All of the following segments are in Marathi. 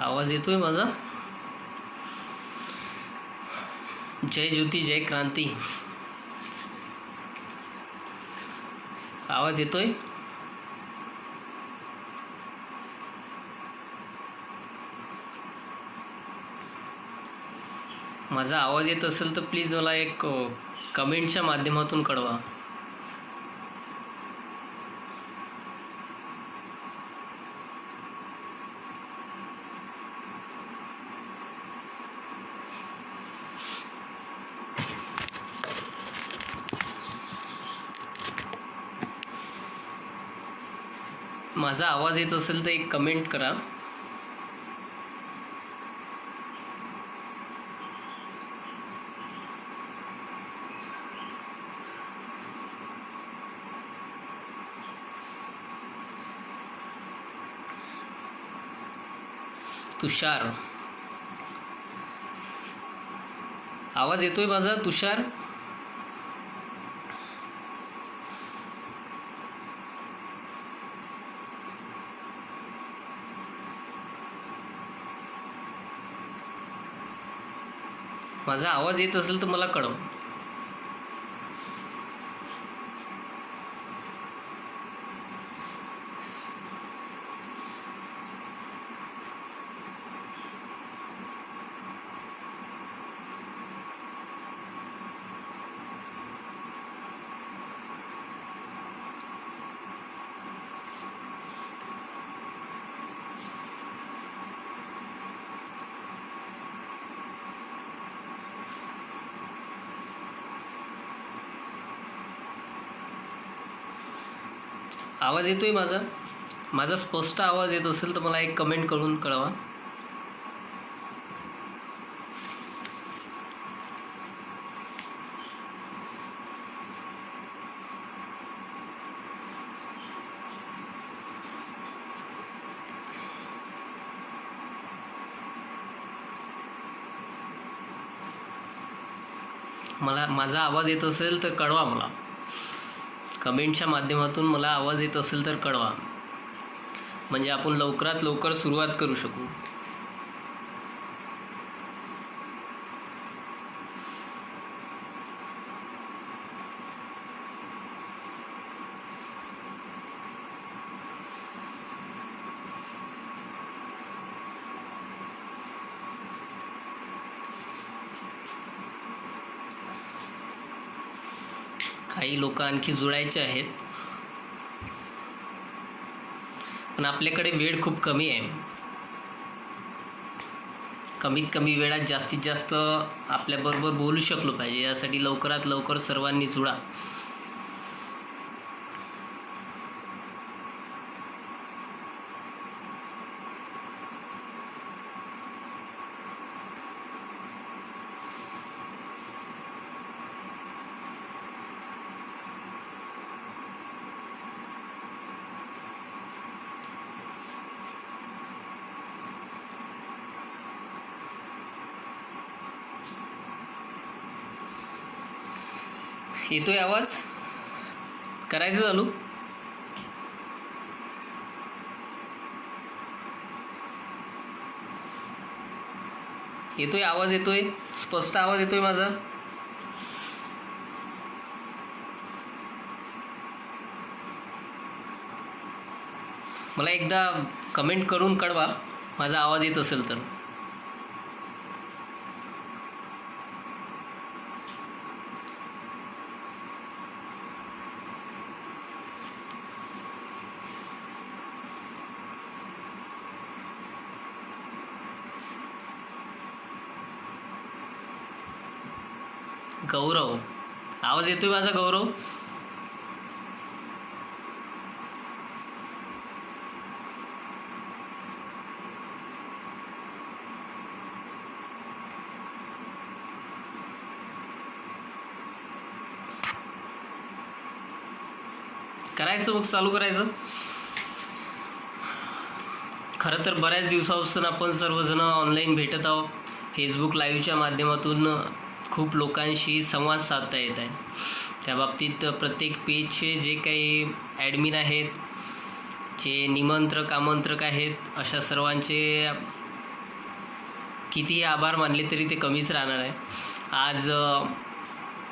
आवाज येतोय माझा? जय ज्योती जय क्रांती. आवाज येतोय? माझा आवाज येत असेल तर प्लीज मला एक कमेंटच्या माध्यमातून कळवा. माझा आवाज येत असेल तर एक कमेंट करा. तुषार, आवाज येतोय माझा? तुषार, माझा आवाज येत असेल तर मला कळव. आवाज येतोय माझा? माझा स्पष्ट आवाज येत असेल तर मला एक कमेंट करून कळवा. माझा आवाज येत असेल तर कळवा मला. कमेंटच्या माध्यमातून मला आवाज येत असेल तर कळवा, म्हणजे आपण लवकरात लवकर सुरुवात करू शकू. काही लोक आणखी जुळायचे आहेत, पण आपल्याकडे वेळ खूप कमी आहे. कमीत कमी वेळात जास्तीत जास्त आपल्याबरोबर बोलू शकलो पाहिजे, यासाठी लवकरात लवकर सर्वांनी जुळा. येतोय आवाज? करायचं चालू? येतोय आवाज? येतोय स्पष्ट आवाज? येतोय माझा? मला एकदा कमेंट करून कळवा माझा आवाज येत असेल तर. गौरव, आवाज येतोय माझा? गौरव, करायचं मग चालू करायचं. खरं तर बऱ्याच दिवसापासून आपण सर्वजण ऑनलाईन भेटत आहोत. फेसबुक लाईव्हच्या माध्यमातून खूप लोकांशी संवाद साधता येत आहे. त्या बाबतीत प्रत्येक पेजचे जे काही ॲडमिन आहेत, जे निमंत्रक आमंत्रक आहेत, अशा सर्वांचे कितीही आभार मानले तरी ते कमीच राहणार आहे. आज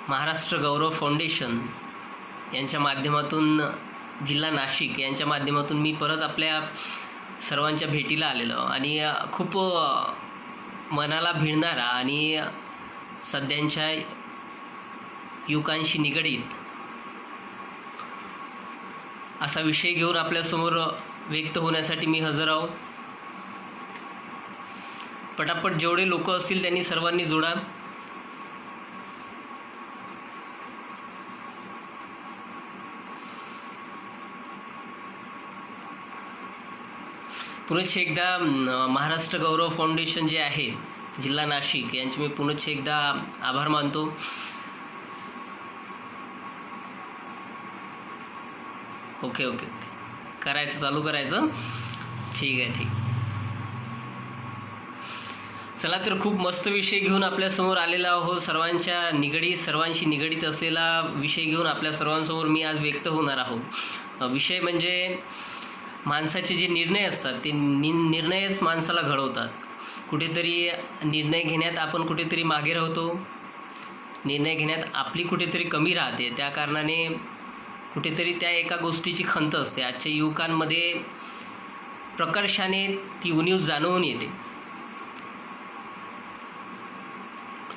महाराष्ट्र गौरव फाउंडेशन यांच्या माध्यमातून, जिल्हा नाशिक यांच्या माध्यमातून मी परत आपल्या सर्वांच्या भेटीला आलेलो आणि खूप मनाला भिडणारा आणि सध्याच्या युवकांशी निगडीत असा विषय घेऊन आपल्यासमोर व्यक्त होण्यासाठी मी हजर आहो. पटापट जेवढे लोक असतील त्यांनी सर्वांनी जोडा. पुनश्च एकदा महाराष्ट्र गौरव फाउंडेशन जे आहे जिल्हा नाशिक यांचे मी पुनश्च एकदा आभार मानतो. ओके ओके ओके करायचं, चालू करायचं. ठीक आहे. चला तर खूप मस्त विषय घेऊन आपल्यासमोर आलेला आहोत. सर्वांशी निगडीत असलेला विषय घेऊन आपल्या सर्वांसमोर मी आज व्यक्त होणार आहोत. विषय म्हणजे माणसाचे जे निर्णय असतात ते निर्णयच माणसाला घडवतात. कुठेतरी निर्णय घेण्यात आपण कुठेतरी मागे राहतो, निर्णय घेण्यात आपली कुठेतरी कमी राहते. त्या कारणाने कुठेतरी त्या एका गोष्टीची खंत असते. आजच्या युवकांमध्ये प्रकर्षाने ती उणीव जाणवून येते.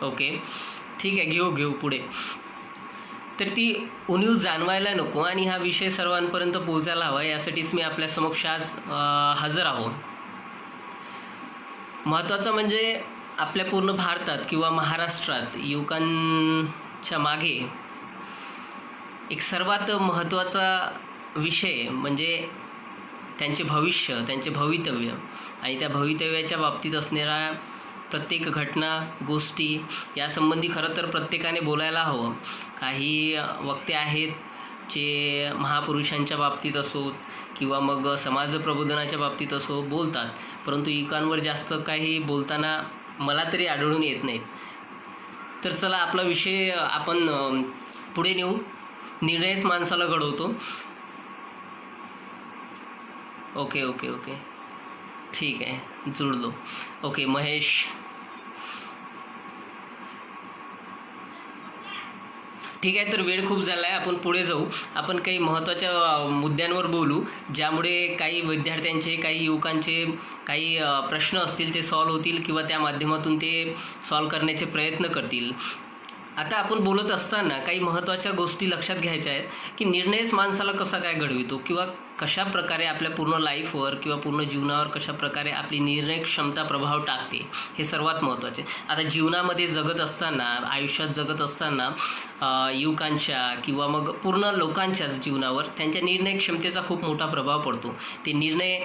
ओके ठीक आहे, घेऊ पुढे. तर ती उणीव जाणवायला नको आणि हा विषय सर्वांपर्यंत पोहोचायला हवा, यासाठीच मी आपल्या समक्ष आज हजर आहो. महत्त्वाचं म्हणजे आपल्या पूर्ण भारतात किंवा महाराष्ट्रात युवकांच्या मागे एक सर्वात महत्त्वाचा विषय म्हणजे त्यांचे भविष्य, त्यांचे भवितव्य आणि त्या भवितव्याच्या बाबतीत असणाऱ्या प्रत्येक घटना, गोष्टी यासंबंधी खरं तर प्रत्येकाने बोलायला हवं. काही वक्ते आहेत जे महापुरुषांच्या बाबतीत असोत किंवा मग समाज प्रबोधनाच्या बाबतीत असो बोलतात, परंतु युवकांवर जास्त काही बोलताना मला तरी आढळून येत नाहीत. तर चला आपला विषय आपण पुढे नेऊ. निर्णयच माणसाला घडवतो. ओके ठीक आहे, जुळलो. ओके महेश, ठीक आहे. तर वेळ खूप झाला आहे, आपण पुढे जाऊ. आपण काही महत्त्वाच्या मुद्द्यांवर बोलू ज्यामुळे काही विद्यार्थ्यांचे, काही युवकांचे काही प्रश्न असतील ते सॉल्व्ह होतील किंवा त्या माध्यमातून ते सॉल्व्ह करण्याचे प्रयत्न करतील. आता आपण बोलत असताना काही महत्त्वाच्या गोष्टी लक्षात घ्यायच्या आहेत की निर्णयच माणसाला कसा काय घडवितो किंवा कशा प्रकारे आपल्या पूर्ण लाईफवर किंवा पूर्ण जीवनावर कशा प्रकारे आपली निर्णय क्षमता प्रभाव टाकते, हे सर्वात महत्त्वाचे. आता जीवनामध्ये जगत असताना, आयुष्यात जगत असताना युवकांच्या किंवा मग पूर्ण लोकांच्याच जीवनावर त्यांच्या निर्णय क्षमतेचा खूप मोठा प्रभाव पडतो. ते निर्णय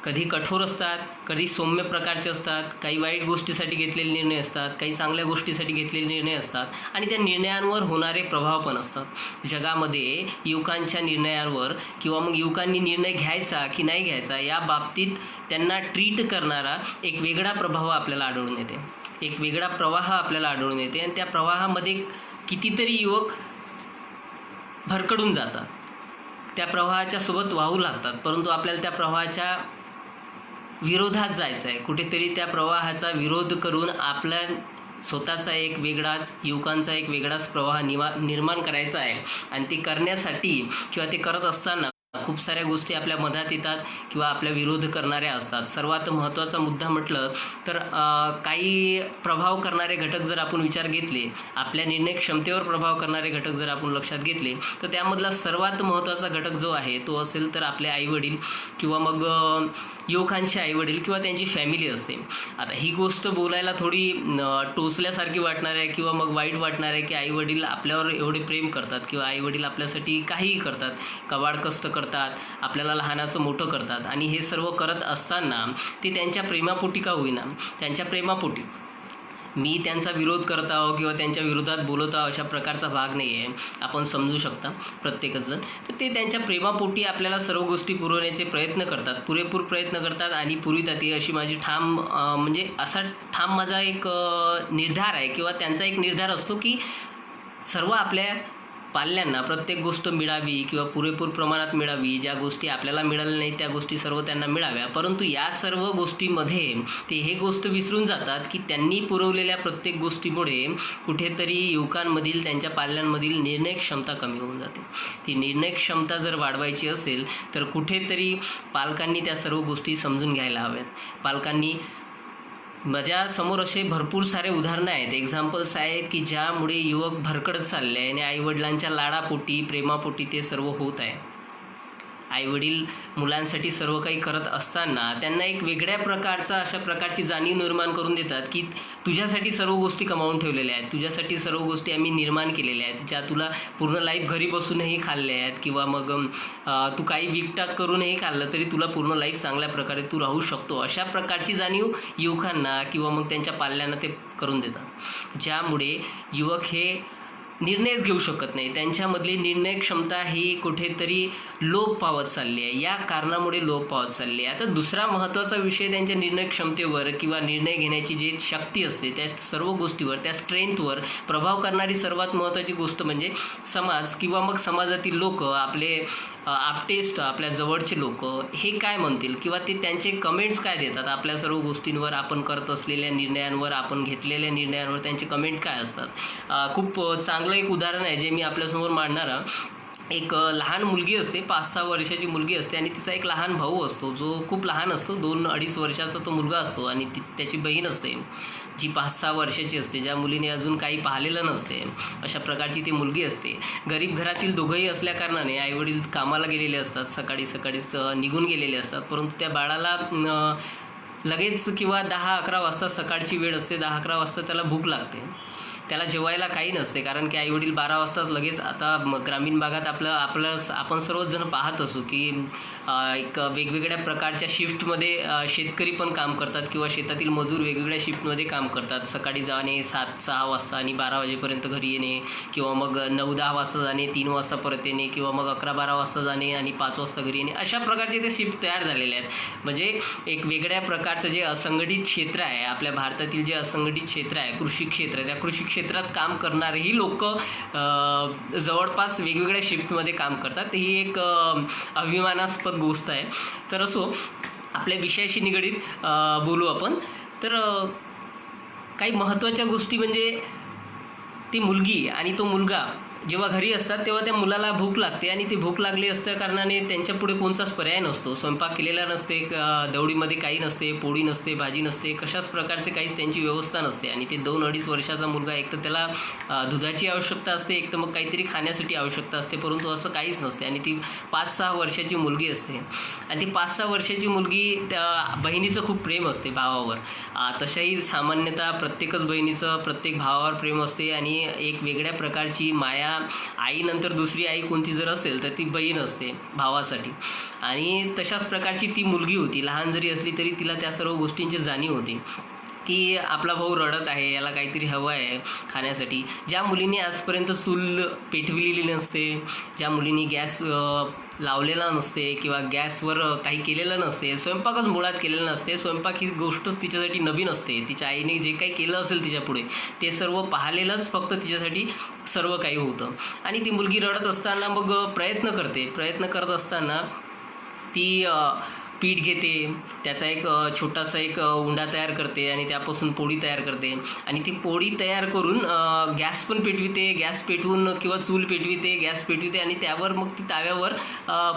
कधी कठोर असतात, कधी सौम्य प्रकारचे असतात, काही वाईट गोष्टीसाठी घेतलेले निर्णय असतात, काही चांगल्या गोष्टीसाठी घेतलेले निर्णय असतात आणि त्या निर्णयांवर होणारे प्रभाव पण असतात. जगामध्ये युवकांच्या निर्णयांवर किंवा मग युवकांनी निर्णय घ्यायचा की नाही घ्यायचा या बाबतीत त्यांना ट्रीट करणारा एक वेगळा प्रभाव आपल्याला आढळून येते, एक वेगळा प्रवाह आपल्याला आढळून येते आणि त्या प्रवाहामध्ये कितीतरी युवक भरकडून जातात, त्या प्रवाहाच्या सोबत वाहू लागतात. परंतु आपल्याला त्या प्रवाहाच्या विरोधात जायचं आहे, कुठेतरी त्या प्रवाहाचा विरोध करून आपल्या स्वतःचा एक वेगळाच, युवकांचा एक वेगळाच प्रवाह निर्माण करायचा आहे. आणि ते करण्यासाठी किंवा ते करत असताना खूप साऱ्या गोष्टी आपल्या मधात येतात किंवा आपल्या विरोध करणाऱ्या असतात. सर्वात महत्त्वाचा मुद्दा म्हटलं तर काही प्रभाव करणारे घटक जर आपण विचार घेतले, आपल्या निर्णय क्षमतेवर प्रभाव करणारे घटक जर आपण लक्षात घेतले तर त्यामधला सर्वात महत्त्वाचा घटक जो आहे तो असेल तर आपले आईवडील किंवा मग युवकांचे आईवडील किंवा त्यांची फॅमिली असते. आता ही गोष्ट बोलायला थोडी टोचल्यासारखी वाटणार आहे किंवा मग वाईट वाटणार आहे की आईवडील आपल्यावर एवढे प्रेम करतात किंवा आईवडील आपल्यासाठी काहीही करतात, कबाड कष्ट करतात, आपल्याला लहानाचं मोठं करतात आणि हे सर्व करत असताना ते त्यांच्या प्रेमापोटी का होईना, त्यांच्या प्रेमापोटी. मी त्यांचा विरोध करत आहो किंवा त्यांच्या विरोधात बोलत आहो अशा प्रकारचा भाग नाही आहे, आपण समजू शकता प्रत्येकच जण. तर ते त्यांच्या प्रेमापोटी आपल्याला सर्व गोष्टी पुरवण्याचे प्रयत्न करतात, पुरेपूर प्रयत्न करतात आणि पुरवितात. अशी माझी म्हणजे असा ठाम माझा एक निर्धार आहे किंवा त्यांचा एक निर्धार असतो की सर्व आपल्या पाल्यांना प्रत्येक गोष्ट मिळावी किंवा पुरेपूर प्रमाणात मिळावी, ज्या गोष्टी आपल्याला मिळाल्या नाही त्या गोष्टी सर्व त्यांना मिळाव्या. परंतु या सर्व गोष्टीमध्ये ते हे गोष्ट विसरून जातात की त्यांनी पुरवलेल्या प्रत्येक गोष्टीमुळे कुठेतरी युवकांमधील, त्यांच्या पाल्यांमधील निर्णय क्षमता कमी होऊन जाते. ती निर्णय क्षमता जर वाढवायची असेल तर कुठेतरी पालकांनी त्या सर्व गोष्टी समजून घ्यायला हव्यात. पालकांनी, माझ्यासमोर असे भरपूर सारे उदाहरणं आहेत, एक्झाम्पल्स आहेत की ज्यामुळे युवक भरकडत चालले आहे आणि आईवडिलांच्या लाडापोटी, प्रेमापोटी ते सर्व होत आहे. आईवडील मुलांसाठी सर्व काही करत असताना त्यांना एक वेगळ्या प्रकारचा, अशा प्रकारची जाणीव निर्माण करून देतात की तुझ्यासाठी सर्व गोष्टी कमावून ठेवलेल्या आहेत, तुझ्यासाठी सर्व गोष्टी आम्ही निर्माण केलेल्या आहेत, ज्या तुला पूर्ण लाईफ घरी बसूनही खाल्ल्या आहेत किंवा मग तू काही विकटाक करूनही खाल्लं तरी तुला पूर्ण लाईफ चांगल्या प्रकारे तू राहू शकतो. अशा प्रकारची जाणीव युवकांना किंवा मग त्यांच्या पाल्यांना ते करून देतात, ज्यामुळे युवक हे निर्णयच घेऊ शकत नाही. त्यांच्यामधली निर्णय क्षमता ही कुठेतरी लोप पावत चालली आहे. या कारणामुळे लोप पावत चालली आहे. आता दुसरा महत्त्वाचा विषय त्यांच्या निर्णय क्षमतेवर किंवा निर्णय घेण्याची जी शक्ती असते त्या सर्व गोष्टीवर, त्या स्ट्रेंथवर प्रभाव करणारी सर्वात महत्त्वाची गोष्ट म्हणजे समाज किंवा मग समाजातील लोक, आपले आपटेस्ट, आपल्या जवळचे लोक हे काय म्हणतील किंवा ते त्यांचे कमेंट्स काय देतात आपल्या सर्व गोष्टींवर, आपण करत असलेल्या निर्णयांवर, आपण घेतलेल्या निर्णयांवर त्यांचे कमेंट काय असतात. खूप चांगलं एक उदाहरण आहे जे मी आपल्यासमोर मांडणार आहे. एक लहान मुलगी असते, 5-6 वर्षाची मुलगी असते आणि तिचा एक लहान भाऊ असतो जो खूप लहान असतो, 2-2.5 वर्षाचा तो मुलगा असतो आणि त्याची बहीण असते जी 5-6 वर्षाची असते, ज्या मुलीने अजून काही पाहिलेलं नसते. अशा प्रकारची ती मुलगी असते. गरीब घरातील दोघंही असल्याकारणाने आईवडील कामाला गेलेले असतात, सकाळीच निघून गेलेले असतात. परंतु त्या बाळाला लगेच किंवा 10-11 वाजता, सकाळची वेळ असते, 10-11 वाजता त्याला भूक लागते. त्याला जेवायला काही नसते, कारण की आईवडील 12 वाजताच लगेच, आता ग्रामीण भागात आपण सर्वच जण पाहत असू की एक वेगवेगळ्या प्रकारच्या शिफ्टमध्ये शेतकरी पण काम करतात किंवा शेतातील मजूर वेगवेगळ्या शिफ्टमध्ये काम करतात. सकाळी जाणे 7-6 वाजता आणि 12 वाजेपर्यंत घरी येणे, किंवा मग 9-10 वाजता जाणे, 3 वाजता परत येणे, किंवा मग 11-12 वाजता जाणे आणि 5 वाजता घरी येणे. अशा प्रकारचे ते शिफ्ट तयार झालेले आहेत. म्हणजे एक वेगळ्या प्रकारचं जे असंघटित क्षेत्र आहे, आपल्या भारतातील जे असंघटित क्षेत्र आहे, कृषी क्षेत्र, त्या कृषी क्षेत्रात काम करणारेही लोक जवळपास वेगवेगळ्या शिफ्टमध्ये काम करतात. ही एक अभिमानास्पद गोष्ट आहे. तर असो, आपल्या विषयाशी निगडीत बोलू आपण. तर काही महत्त्वाच्या गोष्टी म्हणजे ती मुलगी आणि तो मुलगा जेव्हा घरी असतात तेव्हा त्या मुलाला भूक लागते आणि ती भूक लागली असल्या कारणाने त्यांच्यापुढे कोणताच पर्याय नसतो. स्वयंपाक केलेला नसते, दवडीमध्ये काही नसते, पोळी नसते, भाजी नसते, कशाच प्रकारचे काहीच त्यांची व्यवस्था नसते. आणि ते 2-2.5 वर्षाचा मुलगा, एक तर त्याला दुधाची आवश्यकता असते, एक तर मग काहीतरी खाण्यासाठी आवश्यकता असते, परंतु असं काहीच नसते. आणि ती 5-6 वर्षाची मुलगी असते आणि ती 5-6 वर्षाची मुलगी, त्या बहिणीचं खूप प्रेम असते भावावर. तशाही सामान्यतः प्रत्येकच बहिणीचं प्रत्येक भावावर प्रेम असते आणि एक वेगळ्या प्रकारची माया आईनंतर दुसरी आई कोणती जर असेल तर ती बहीण असते भावासाठी. आणि तशाच प्रकारची ती मुलगी होती. लहान जरी असली तरी तिला त्या सर्व गोष्टींची जाणीव होती की आपला भाऊ रडत आहे, याला काहीतरी हवं आहे खाण्यासाठी. ज्या मुलीने आजपर्यंत चूल पेटविलेली नसते, ज्या मुलीने गॅस लावलेला नसते किंवा गॅसवर काही केलेलं नसते, स्वयंपाकच मुळात केलेला नसते, स्वयंपाक ही गोष्टच तिच्यासाठी नवीन असते. तिच्या आईने जे काही केलं असेल तिच्यापुढे ते सर्व पाहिलेलंच फक्त तिच्यासाठी सर्व काही होतं. आणि ती मुलगी रडत असताना मग प्रयत्न करत असताना ती पीठ घेते, त्याचा एक छोटासा एक उंडा तयार करते आणि त्यापासून पोळी तयार करते. आणि ती पोळी तयार करून गॅस पण पेटविते, गॅस पेटवून किंवा चूल पेटविते, गॅस पेटविते आणि त्यावर मग ती ताव्यावर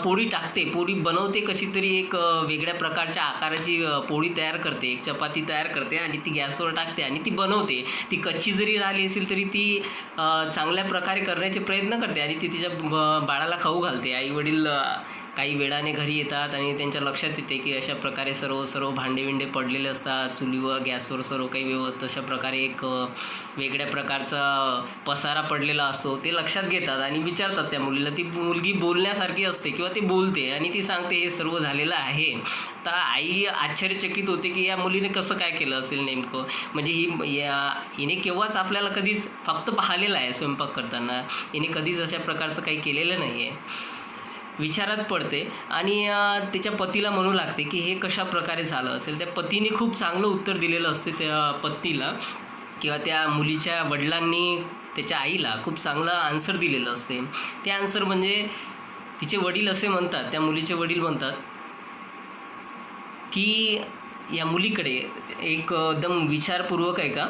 पोळी टाकते. पोळी बनवते, कशी तरी एक वेगळ्या प्रकारच्या आकाराची पोळी तयार करते, एक चपाती तयार करते आणि ती गॅसवर टाकते आणि ती बनवते. ती कच्ची जरी राहिली असेल तरी ती चांगल्या प्रकारे करण्याचे प्रयत्न करते आणि ती तिच्या बाळाला खाऊ घालते. आईवडील काही वेळाने घरी येतात आणि त्यांच्या लक्षात येते की अशा प्रकारे सर्व भांडे पडलेले असतात चुलीवर, गॅसवर, सर्व काही व्यवस्थित अशा प्रकारे एक वेगळ्या प्रकारचा पसारा पडलेला असतो. ते लक्षात घेतात आणि विचारतात त्या मुलीला. ती मुलगी बोलण्यासारखी असते किंवा ती बोलते आणि ती सांगते हे सर्व झालेलं आहे. तर आई आश्चर्यचकित होते की या मुलीने कसं काय केलं असेल नेमकं. म्हणजे हिने केव्हाच आपल्याला कधीच फक्त पाहिलेलं आहे स्वयंपाक करताना, हिने कधीच अशा प्रकारचं काही केलेलं नाही आहे. विचारात पडते आणि तिच्या पतीला म्हणू लागते की हे कशा प्रकारे झालं असेल. त्या पतीने खूप चांगलं उत्तर दिलेलं असते त्या पत्नीला किंवा त्या मुलीच्या वडिलांनी त्याच्या आईला खूप चांगलं आन्सर दिलेलं असते. ते आन्सर म्हणजे तिचे वडील असे म्हणतात, त्या मुलीचे वडील म्हणतात की या मुलीकडे एकदम विचारपूर्वक आहे का,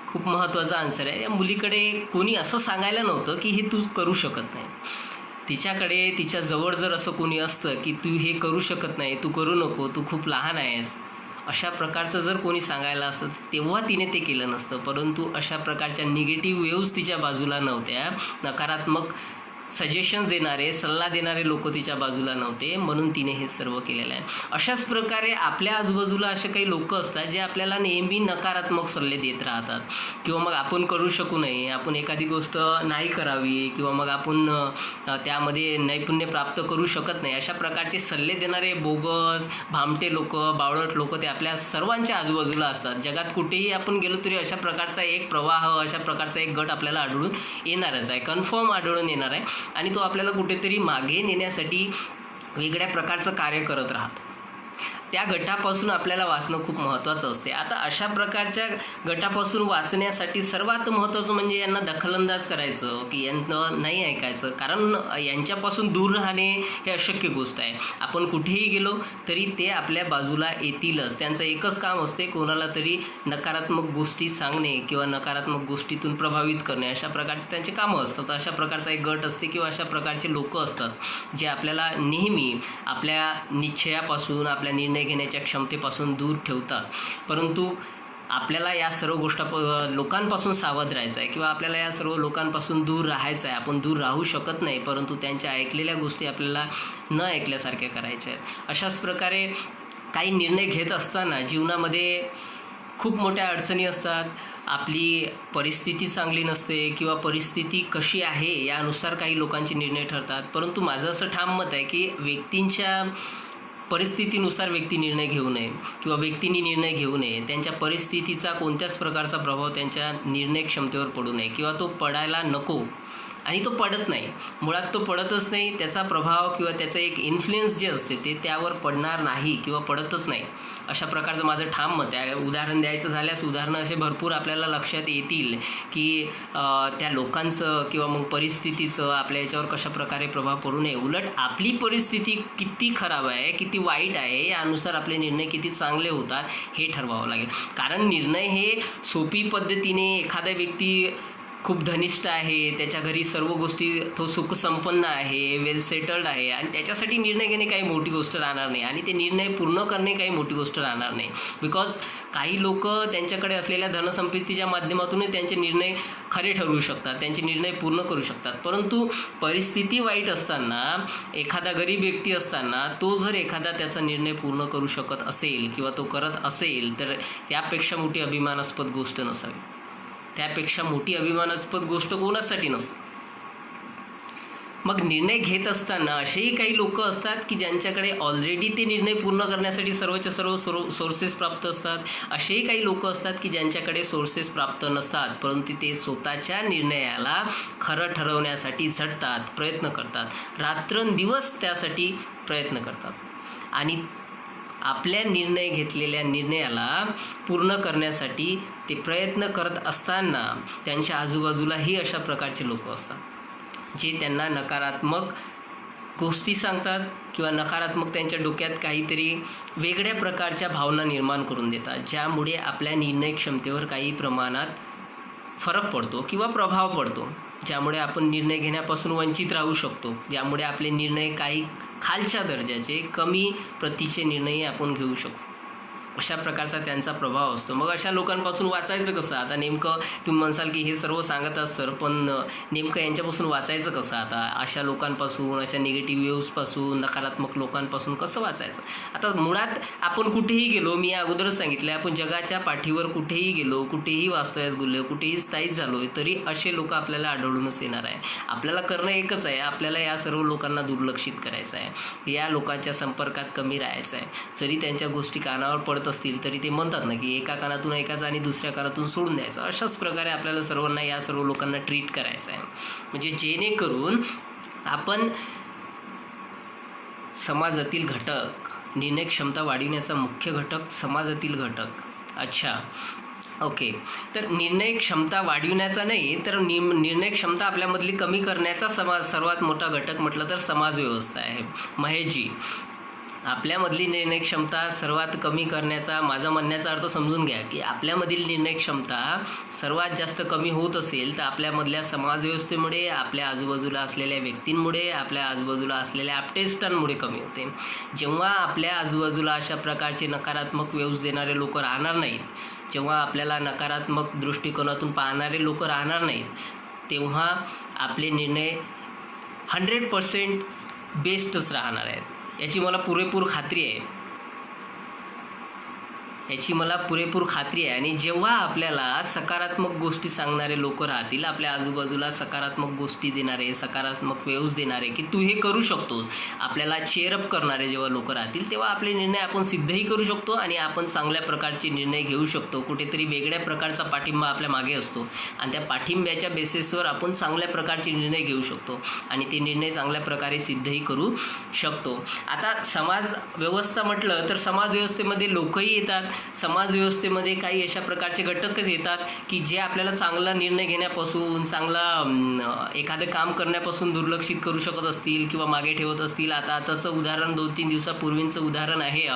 खूप महत्त्वाचा आन्सर आहे. या मुलीकडे कोणी असं सांगायला नव्हतं की हे तू करू शकत नाही. तिच्याकडे तिच्याजवळ जर असं कोणी असतं की तू हे करू शकत नाही, तू करू नको, तू खूप लहान आहेस, अशा प्रकारचं जर कोणी सांगायला असतं तेव्हा तिने ते केलं नसतं. परंतु अशा प्रकारच्या निगेटिव्ह वेव्ज तिच्या बाजूला नव्हत्या, नकारात्मक सजेशन्स देणारे, सल्ला देणारे लोक तिच्या बाजूला नव्हते, म्हणून तिने हे सर्व केलेलं आहे. अशाच प्रकारे आपल्या आजूबाजूला असे काही लोक असतात जे आपल्याला नेहमी नकारात्मक सल्ले देत राहतात, किंवा मग आपण करू शकू नये, आपण एखादी गोष्ट नाही करावी, किंवा मग आपण त्यामध्ये नैपुण्य प्राप्त करू शकत नाही, अशा प्रकारचे सल्ले देणारे बोगस, भामटे लोक, बावळट लोक ते आपल्या सर्वांच्या आजूबाजूला असतात. जगात कुठेही आपण गेलो तरी अशा प्रकारचा एक प्रवाह, अशा प्रकारचा एक गट आपल्याला आढळून येणारच आहे, कन्फर्म आढळून येणार आहे. आणि तो आपल्याला कुठेतरी मागे नेण्यासाठी वेगळ्या प्रकारचं कार्य करत राहतो. त्या गटापासून आपल्याला वाचणं खूप महत्त्वाचं असते. आता अशा प्रकारच्या गटापासून वाचण्यासाठी सर्वात महत्त्वाचं म्हणजे यांना दखलंदाज करायचं, की यांचं नाही ऐकायचं, कारण यांच्यापासून दूर राहणे हे अशक्य गोष्ट आहे. आपण कुठेही गेलो तरी ते आपल्या बाजूला येतीलच. त्यांचं एकच काम असते, कोणाला तरी नकारात्मक गोष्टी सांगणे किंवा नकारात्मक गोष्टीतून प्रभावित करणे, अशा प्रकारचे त्यांचे कामं असतात. अशा प्रकारचा एक गट असते किंवा अशा प्रकारचे लोक असतात जे आपल्याला नेहमी आपल्या निश्चयापासून, आपल्या निर्णय घेण्याच्या क्षमतेपासून दूर ठेवतात. परंतु आपल्याला या सर्व लोकांपासून सावध राहायचं आहे, किंवा आपल्याला या सर्व लोकांपासून दूर राहायचं आहे. आपण दूर राहू शकत नाही, परंतु त्यांच्या ऐकलेल्या गोष्टी आपल्याला न ऐकल्यासारख्या करायच्या आहेत. अशाच प्रकारे काही निर्णय घेत असताना जीवनामध्ये खूप मोठ्या अडचणी असतात. आपली परिस्थिती चांगली नसते, किंवा परिस्थिती कशी आहे यानुसार काही लोकांचे निर्णय ठरतात. परंतु माझं असं ठाम मत आहे की व्यक्तींच्या परिस्थितीनुसार व्यक्ती निर्णय घेऊ नये, किंवा व्यक्तींनी निर्णय घेऊ नये. त्यांच्या परिस्थितीचा कोणत्याच प्रकारचा प्रभाव त्यांच्या निर्णय क्षमतेवर पडू नये, किंवा तो पडायला नको. आणि तो पडत नाही, मुळात तो पडतच नाही. त्याचा प्रभाव किंवा त्याचं एक इन्फ्लुएन्स जे असते ते त्यावर पडणार नाही, किंवा पडतच नाही. अशा प्रकारचं माझं ठाम मत आहे. उदाहरण द्यायचं झाल्यास उदाहरणं असे भरपूर आपल्याला लक्षात येतील की त्या लोकांचं किंवा मग परिस्थितीचं आपल्या याच्यावर कशा प्रकारे प्रभाव पडू नये. उलट आपली परिस्थिती किती खराब आहे, किती वाईट आहे, यानुसार आपले निर्णय किती चांगले होतात हे ठरवावं लागेल. कारण निर्णय हे सोपी पद्धतीने, एखादा व्यक्ती खूप धनिष्ठ आहे, त्याच्या घरी सर्व गोष्टी, तो सुखसंपन्न आहे, वेल सेटल्ड आहे, आणि त्याच्यासाठी निर्णय घेणे काही मोठी गोष्ट राहणार नाही, आणि ते निर्णय पूर्ण करणे काही मोठी गोष्ट राहणार नाही. बिकॉज काही लोक त्यांच्याकडे असलेल्या धनसंपत्तीच्या माध्यमातूनही त्यांचे निर्णय खरे ठरवू शकतात, त्यांचे निर्णय पूर्ण करू शकतात. परंतु परिस्थिती वाईट असताना, एखादा गरीब व्यक्ती असताना, तो जर एखादा त्याचा निर्णय पूर्ण करू शकत असेल किंवा तो करत असेल, तर त्यापेक्षा मोठी अभिमानास्पद गोष्ट नसावी. त्यापेक्षा मोठी अभिमानास्पद गोष्ट कोणासाठी नसते. मग निर्णय घेत असताना असेही काही लोक असतात की ज्यांच्याकडे ऑलरेडी ते निर्णय पूर्ण करण्यासाठी सर्वच्या सर्व सोर्सेस प्राप्त असतात. असेही काही लोक असतात की ज्यांच्याकडे सोर्सेस प्राप्त नसतात, परंतु ते स्वतःच्या निर्णयाला खरं ठरवण्यासाठी झटतात, प्रयत्न करतात, रात्रंदिवस त्यासाठी प्रयत्न करतात, आणि आपल्या घेतलेल्या निर्णयाला पूर्ण करण्यासाठी ते प्रयत्न करत असताना त्यांच्या आजूबाजूलाही अशा प्रकारचे लोक असतात जे त्यांना नकारात्मक गोष्टी सांगतात, किंवा नकारात्मक त्यांच्या डोक्यात काहीतरी वेगळ्या प्रकारच्या भावना निर्माण करून देतात, ज्यामुळे आपल्या निर्णय क्षमतेवर काही प्रमाणात फरक पडतो किंवा प्रभाव पडतो, ज्यामुळे आपण निर्णय घेण्यापासून वंचित राहू शकतो, ज्यामुळे आपले निर्णय काही खालच्या दर्जाचे, कमी प्रतीचे निर्णय आपण घेऊ शकतो. अशा प्रकारचा त्यांचा प्रभाव असतो. मग अशा लोकांपासून वाचायचं कसं? आता नेमकं तुम्ही म्हणसाल की हे सर्व सांगतात सर, पण नेमकं यांच्यापासून वाचायचं कसं? आता अशा लोकांपासून, अशा निगेटिव्ह व्ह्यूजपासून, नकारात्मक लोकांपासून कसं वाचायचं? आता मुळात आपण कुठेही गेलो, मी अगोदरच सांगितलं, आपण जगाच्या पाठीवर कुठेही गेलो, कुठेही वास्तव्यास गेलो, कुठेही स्थायिक झालो, तरी असे लोक आपल्याला आढळूनच येणार आहे. आपल्याला करणं एकच आहे, आपल्याला या सर्व लोकांना दुर्लक्षित करायचं आहे, या लोकांच्या संपर्कात कमी राहायचं आहे. जरी त्यांच्या गोष्टी कानावर पडत असतील तरी ते म्हणतात ना की एका कानातून ऐकायचं आणि दुसऱ्या कानातून सोडून द्यायचं. अशाच प्रकारे आपल्याला सर्वांना, या सर्व लोकांना ट्रीट करायचं आहे, म्हणजे जेणेकरून आपण समाजातील घटक, निर्णय क्षमता वाढविण्याचा मुख्य घटक समाजातील घटक. अच्छा, ओके. तर निर्णय क्षमता वाढविण्याचा नाही, तर निर्णय क्षमता आपल्यामधली कमी करण्याचा सर्वात मोठा घटक म्हटलं तर समाज व्यवस्था आहे. महेशजी, आपल्यामधली निर्णय क्षमता सर्वात कमी करण्याचा माझा म्हणण्याचा अर्थ समजून घ्या की आपल्यामधील निर्णय क्षमता सर्वात जास्त कमी होत असेल तर आपल्यामधल्या समाजव्यवस्थेमुळे, आपल्या आजूबाजूला असलेल्या व्यक्तींमुळे, आपल्या आजूबाजूला असलेल्या आपटेष्टांमुळे कमी होते. जेव्हा आपल्या आजूबाजूला अशा प्रकारचे नकारात्मक व्यूज देणारे लोक राहणार नाहीत, जेव्हा आपल्याला नकारात्मक दृष्टिकोनातून पाहणारे लोक राहणार नाहीत, तेव्हा आपले निर्णय 100% बेस्टच राहणार आहेत. याची मला पुरेपूर खात्री आहे. आणि जेव्हा आपल्याला सकारात्मक गोष्टी सांगणारे लोक राहतील, आपल्या आजूबाजूला सकारात्मक गोष्टी देणारे, सकारात्मक वेव्स देणारे की तू हे करू शकतोस, आपल्याला चेअरअप करणारे जेव्हा लोक राहतील, तेव्हा आपले निर्णय आपण सिद्धही करू शकतो आणि आपण चांगल्या प्रकारचे निर्णय घेऊ शकतो. कुठेतरी वेगळ्या प्रकारचा पाठिंबा आपल्या मागे असतो आणि त्या पाठिंब्याच्या बेसिसवर आपण चांगल्या प्रकारचे निर्णय घेऊ शकतो आणि ते निर्णय चांगल्या प्रकारे सिद्धही करू शकतो. आता समाज व्यवस्था म्हटलं तर समाज व्यवस्थेमध्ये लोकही येतात. समाज व्यवस्थेमध्ये काही अशा प्रकारचे घटकच येतात की जे आपल्याला चांगला निर्णय घेण्यापासून, चांगला एखादं काम करण्यापासून दुर्लक्षित करू शकत असतील किंवा मागे ठेवत असतील. आताचं उदाहरण 2-3 दिवसापूर्वींचं उदाहरण आहे.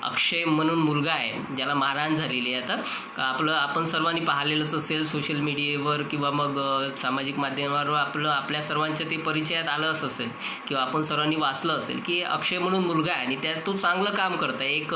अक्षय म्हणून मुलगा आहे ज्याला मारहाण झालेली आहे. आता आपण सर्वांनी पाहिलेलंच असेल सोशल मीडियावर किंवा मग सामाजिक माध्यमावर आपल्या सर्वांच्या ते परिचयात आलंच असेल किंवा आपण सर्वांनी वाचलं असेल की अक्षय म्हणून मुलगा आहे आणि तो चांगलं काम करतो आहे. एक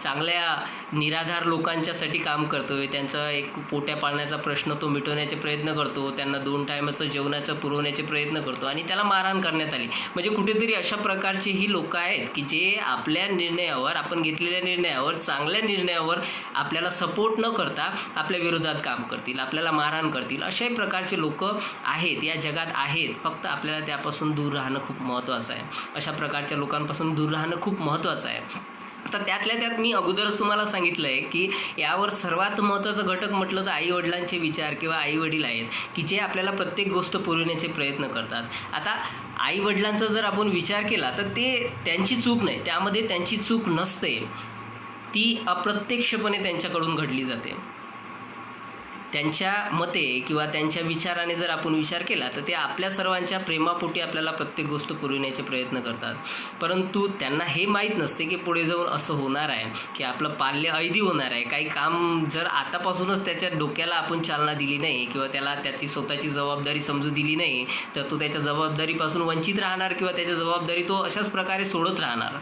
चांगल्या निराधार लोकांच्यासाठी काम करतो आहे. त्यांचा एक पोट्या पाळण्याचा प्रश्न तो मिटवण्याचे प्रयत्न करतो. त्यांना 2 टायमाचं जेवणाचं पुरवण्याचे प्रयत्न करतो आणि त्याला मारहाण करण्यात आली. म्हणजे कुठेतरी अशा प्रकारचे ही लोक आहेत की जे आपल्या निर्णयावर, आपण घेतलेल्या निर्णयावर, चांगल्या निर्णयावर आपल्याला सपोर्ट न करता आपल्या विरोधात काम करतील, आपल्याला मारहाण करतील. अशाही प्रकारचे लोक आहेत, या जगात आहेत. फक्त आपल्याला त्यापासून दूर राहणं खूप महत्त्वाचं आहे. अशा प्रकारच्या लोकांपासून दूर राहणं खूप महत्त्वाचं आहे. तर त्यातल्या त्यात मी अगोदरच तुम्हाला सांगितलं आहे की यावर सर्वात महत्त्वाचं घटक म्हटलं तर आईवडिलांचे विचार किंवा आईवडील आहेत की जे आपल्याला प्रत्येक गोष्ट पुरवण्याचे प्रयत्न करतात. आता आईवडिलांचा जर आपण विचार केला तर ते त्यांची चूक नाही, त्यामध्ये त्यांची चूक नसते, ती अप्रत्यक्षपणे त्यांच्याकडून घडली जाते. त्यांच्या मते किंवा त्यांच्या विचाराने जर आपण विचार केला तर ते आपल्या सर्वांच्या प्रेमापोटी आपल्याला प्रत्येक गोष्ट पुरविण्याचे प्रयत्न करतात. परंतु त्यांना हे माहीत नसते की पुढे जाऊन असं होणार आहे की आपलं पाल्य ऐदी होणार आहे. काही काम जर आतापासूनच त्याच्या डोक्याला आपण चालना दिली नाही किंवा त्याला त्याची स्वतःची जबाबदारी समजू दिली नाही तर तो त्याच्या जबाबदारीपासून वंचित राहणार किंवा त्याची जबाबदारी तो अशाच प्रकारे सोडत राहणार.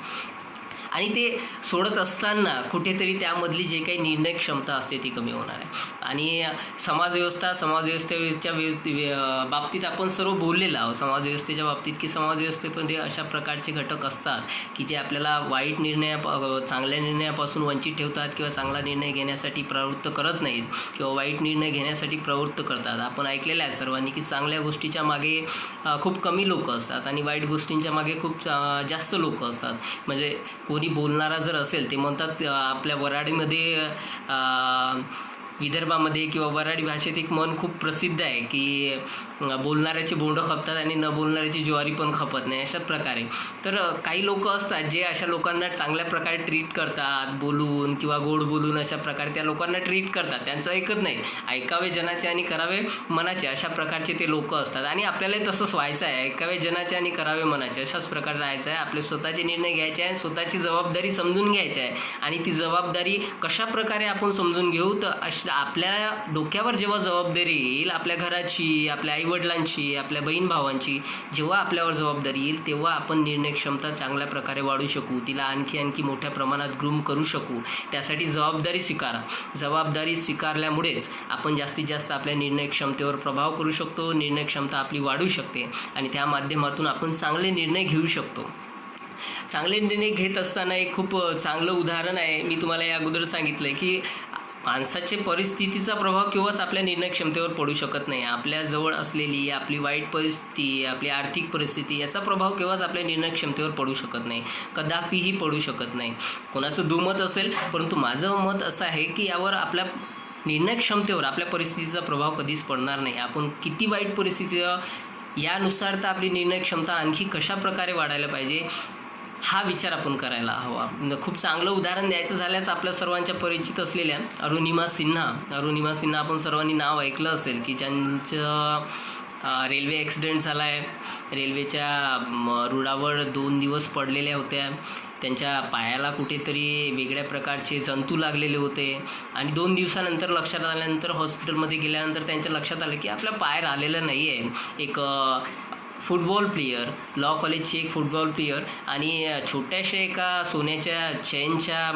आणि ते सोडत असताना कुठेतरी त्यामधली जे काही निर्णय क्षमता असते ती कमी होणार आहे. आणि समाजव्यवस्थेच्या बाबतीत आपण सर्व बोललेलो आहोत. समाजव्यवस्थेच्या बाबतीत की समाजव्यवस्थेमध्ये अशा प्रकारचे घटक असतात की जे आपल्याला वाईट चांगल्या निर्णयापासून वंचित ठेवतात किंवा चांगला निर्णय घेण्यासाठी प्रवृत्त करत नाहीत किंवा वाईट निर्णय घेण्यासाठी प्रवृत्त करतात. आपण ऐकलेलं आहे सर्वांनी की चांगल्या गोष्टीच्या मागे खूप कमी लोक असतात आणि वाईट गोष्टींच्या मागे खूप जास्त लोक असतात. म्हणजे कोणी बोलणारा जर असेल, ते म्हणतात आपल्या वऱ्हाडीमध्ये, विदर्भामध्ये किंवा वऱ्हाडी भाषेत एक म्हण खूप प्रसिद्ध आहे की बोलणाऱ्याची बोंडं खपतात आणि न बोलणाऱ्याची ज्वारी पण खपत नाही, अशा प्रकारे. तर काही लोक असतात जे अशा लोकांना चांगल्या प्रकारे ट्रीट करतात, बोलून किंवा गोड बोलून अशा प्रकारे त्या लोकांना ट्रीट करतात. त्यांचं ऐकत नाही, ऐकावे जनाचे आणि करावे मनाचे, अशा प्रकारचे ते लोक असतात. आणि आपल्यालाही तसंच व्हायचं आहे, ऐकावे जनाचे आणि करावे मनाचे, अशाच प्रकारे राहायचं आहे. आपले स्वतःचे निर्णय घ्यायचे आहे, स्वतःची जबाबदारी समजून घ्यायची आहे. आणि ती जबाबदारी कशा प्रकारे आपण समजून घेऊ तर आपल्या डोक्यावर जेव्हा जबाबदारी येईल, आपल्या घराची, आपल्या आईवडिलांची, आपल्या बहीण भावांची, जेव्हा आपल्यावर जबाबदारी येईल तेव्हा आपण निर्णय क्षमता चांगल्या प्रकारे वाढू शकू, तिला आणखी मोठ्या प्रमाणात ग्रूम करू शकू. त्यासाठी जबाबदारी स्वीकारा. जबाबदारी स्वीकारल्यामुळेच आपण जास्तीत जास्त आपल्या निर्णय क्षमतेवर प्रभाव करू शकतो, निर्णय क्षमता आपली वाढू शकते आणि त्या माध्यमातून आपण चांगले निर्णय घेऊ शकतो. चांगले निर्णय घेत असताना एक खूप चांगलं उदाहरण आहे. मी तुम्हाला या अगोदर सांगितलं आहे की माणसाच्या परिस्थितीचा प्रभाव केव्हाच आपल्या निर्णय क्षमतेवर पडू शकत नाही. आपल्या जवळ असलेली आपली वाईट परिस्थिती, आपली आर्थिक परिस्थिती, याचा प्रभाव केव्हाच आपल्या निर्णय क्षमतेवर पडू शकत नाही, कदापिही पडू शकत नाही. कोणाचं दुमत असेल, परंतु माझं मत असं आहे की यावर आपल्या निर्णय क्षमतेवर आपल्या परिस्थितीचा प्रभाव कधीच पडणार नाही. आपण किती वाईट परिस्थिती, यानुसार तर आपली निर्णय क्षमता आणखी कशा प्रकारे वाढायला पाहिजे हा विचार आपण करायला हवा. खूप चांगलं उदाहरण द्यायचं झाल्यास आपल्या सर्वांच्या परिचित असलेल्या अरुणिमा सिन्हा आपण सर्वांनी नाव ऐकलं असेल की ज्यांचं रेल्वे ॲक्सिडेंट झाला आहे. रेल्वेच्या रुळावर 2 दिवस पडलेल्या होत्या. त्यांच्या पायाला कुठेतरी वेगळ्या प्रकारचे जंतू लागलेले होते आणि 2 दिवसानंतर लक्षात आल्यानंतर हॉस्पिटलमध्ये गेल्यानंतर त्यांच्या लक्षात आलं की आपला पाय राहिलेला नाही आहे. एक फुटबॉल प्लेयर, लॉ कॉलेजची एक फुटबॉल प्लेयर आणि छोट्याशा एका सोन्याच्या चेनच्या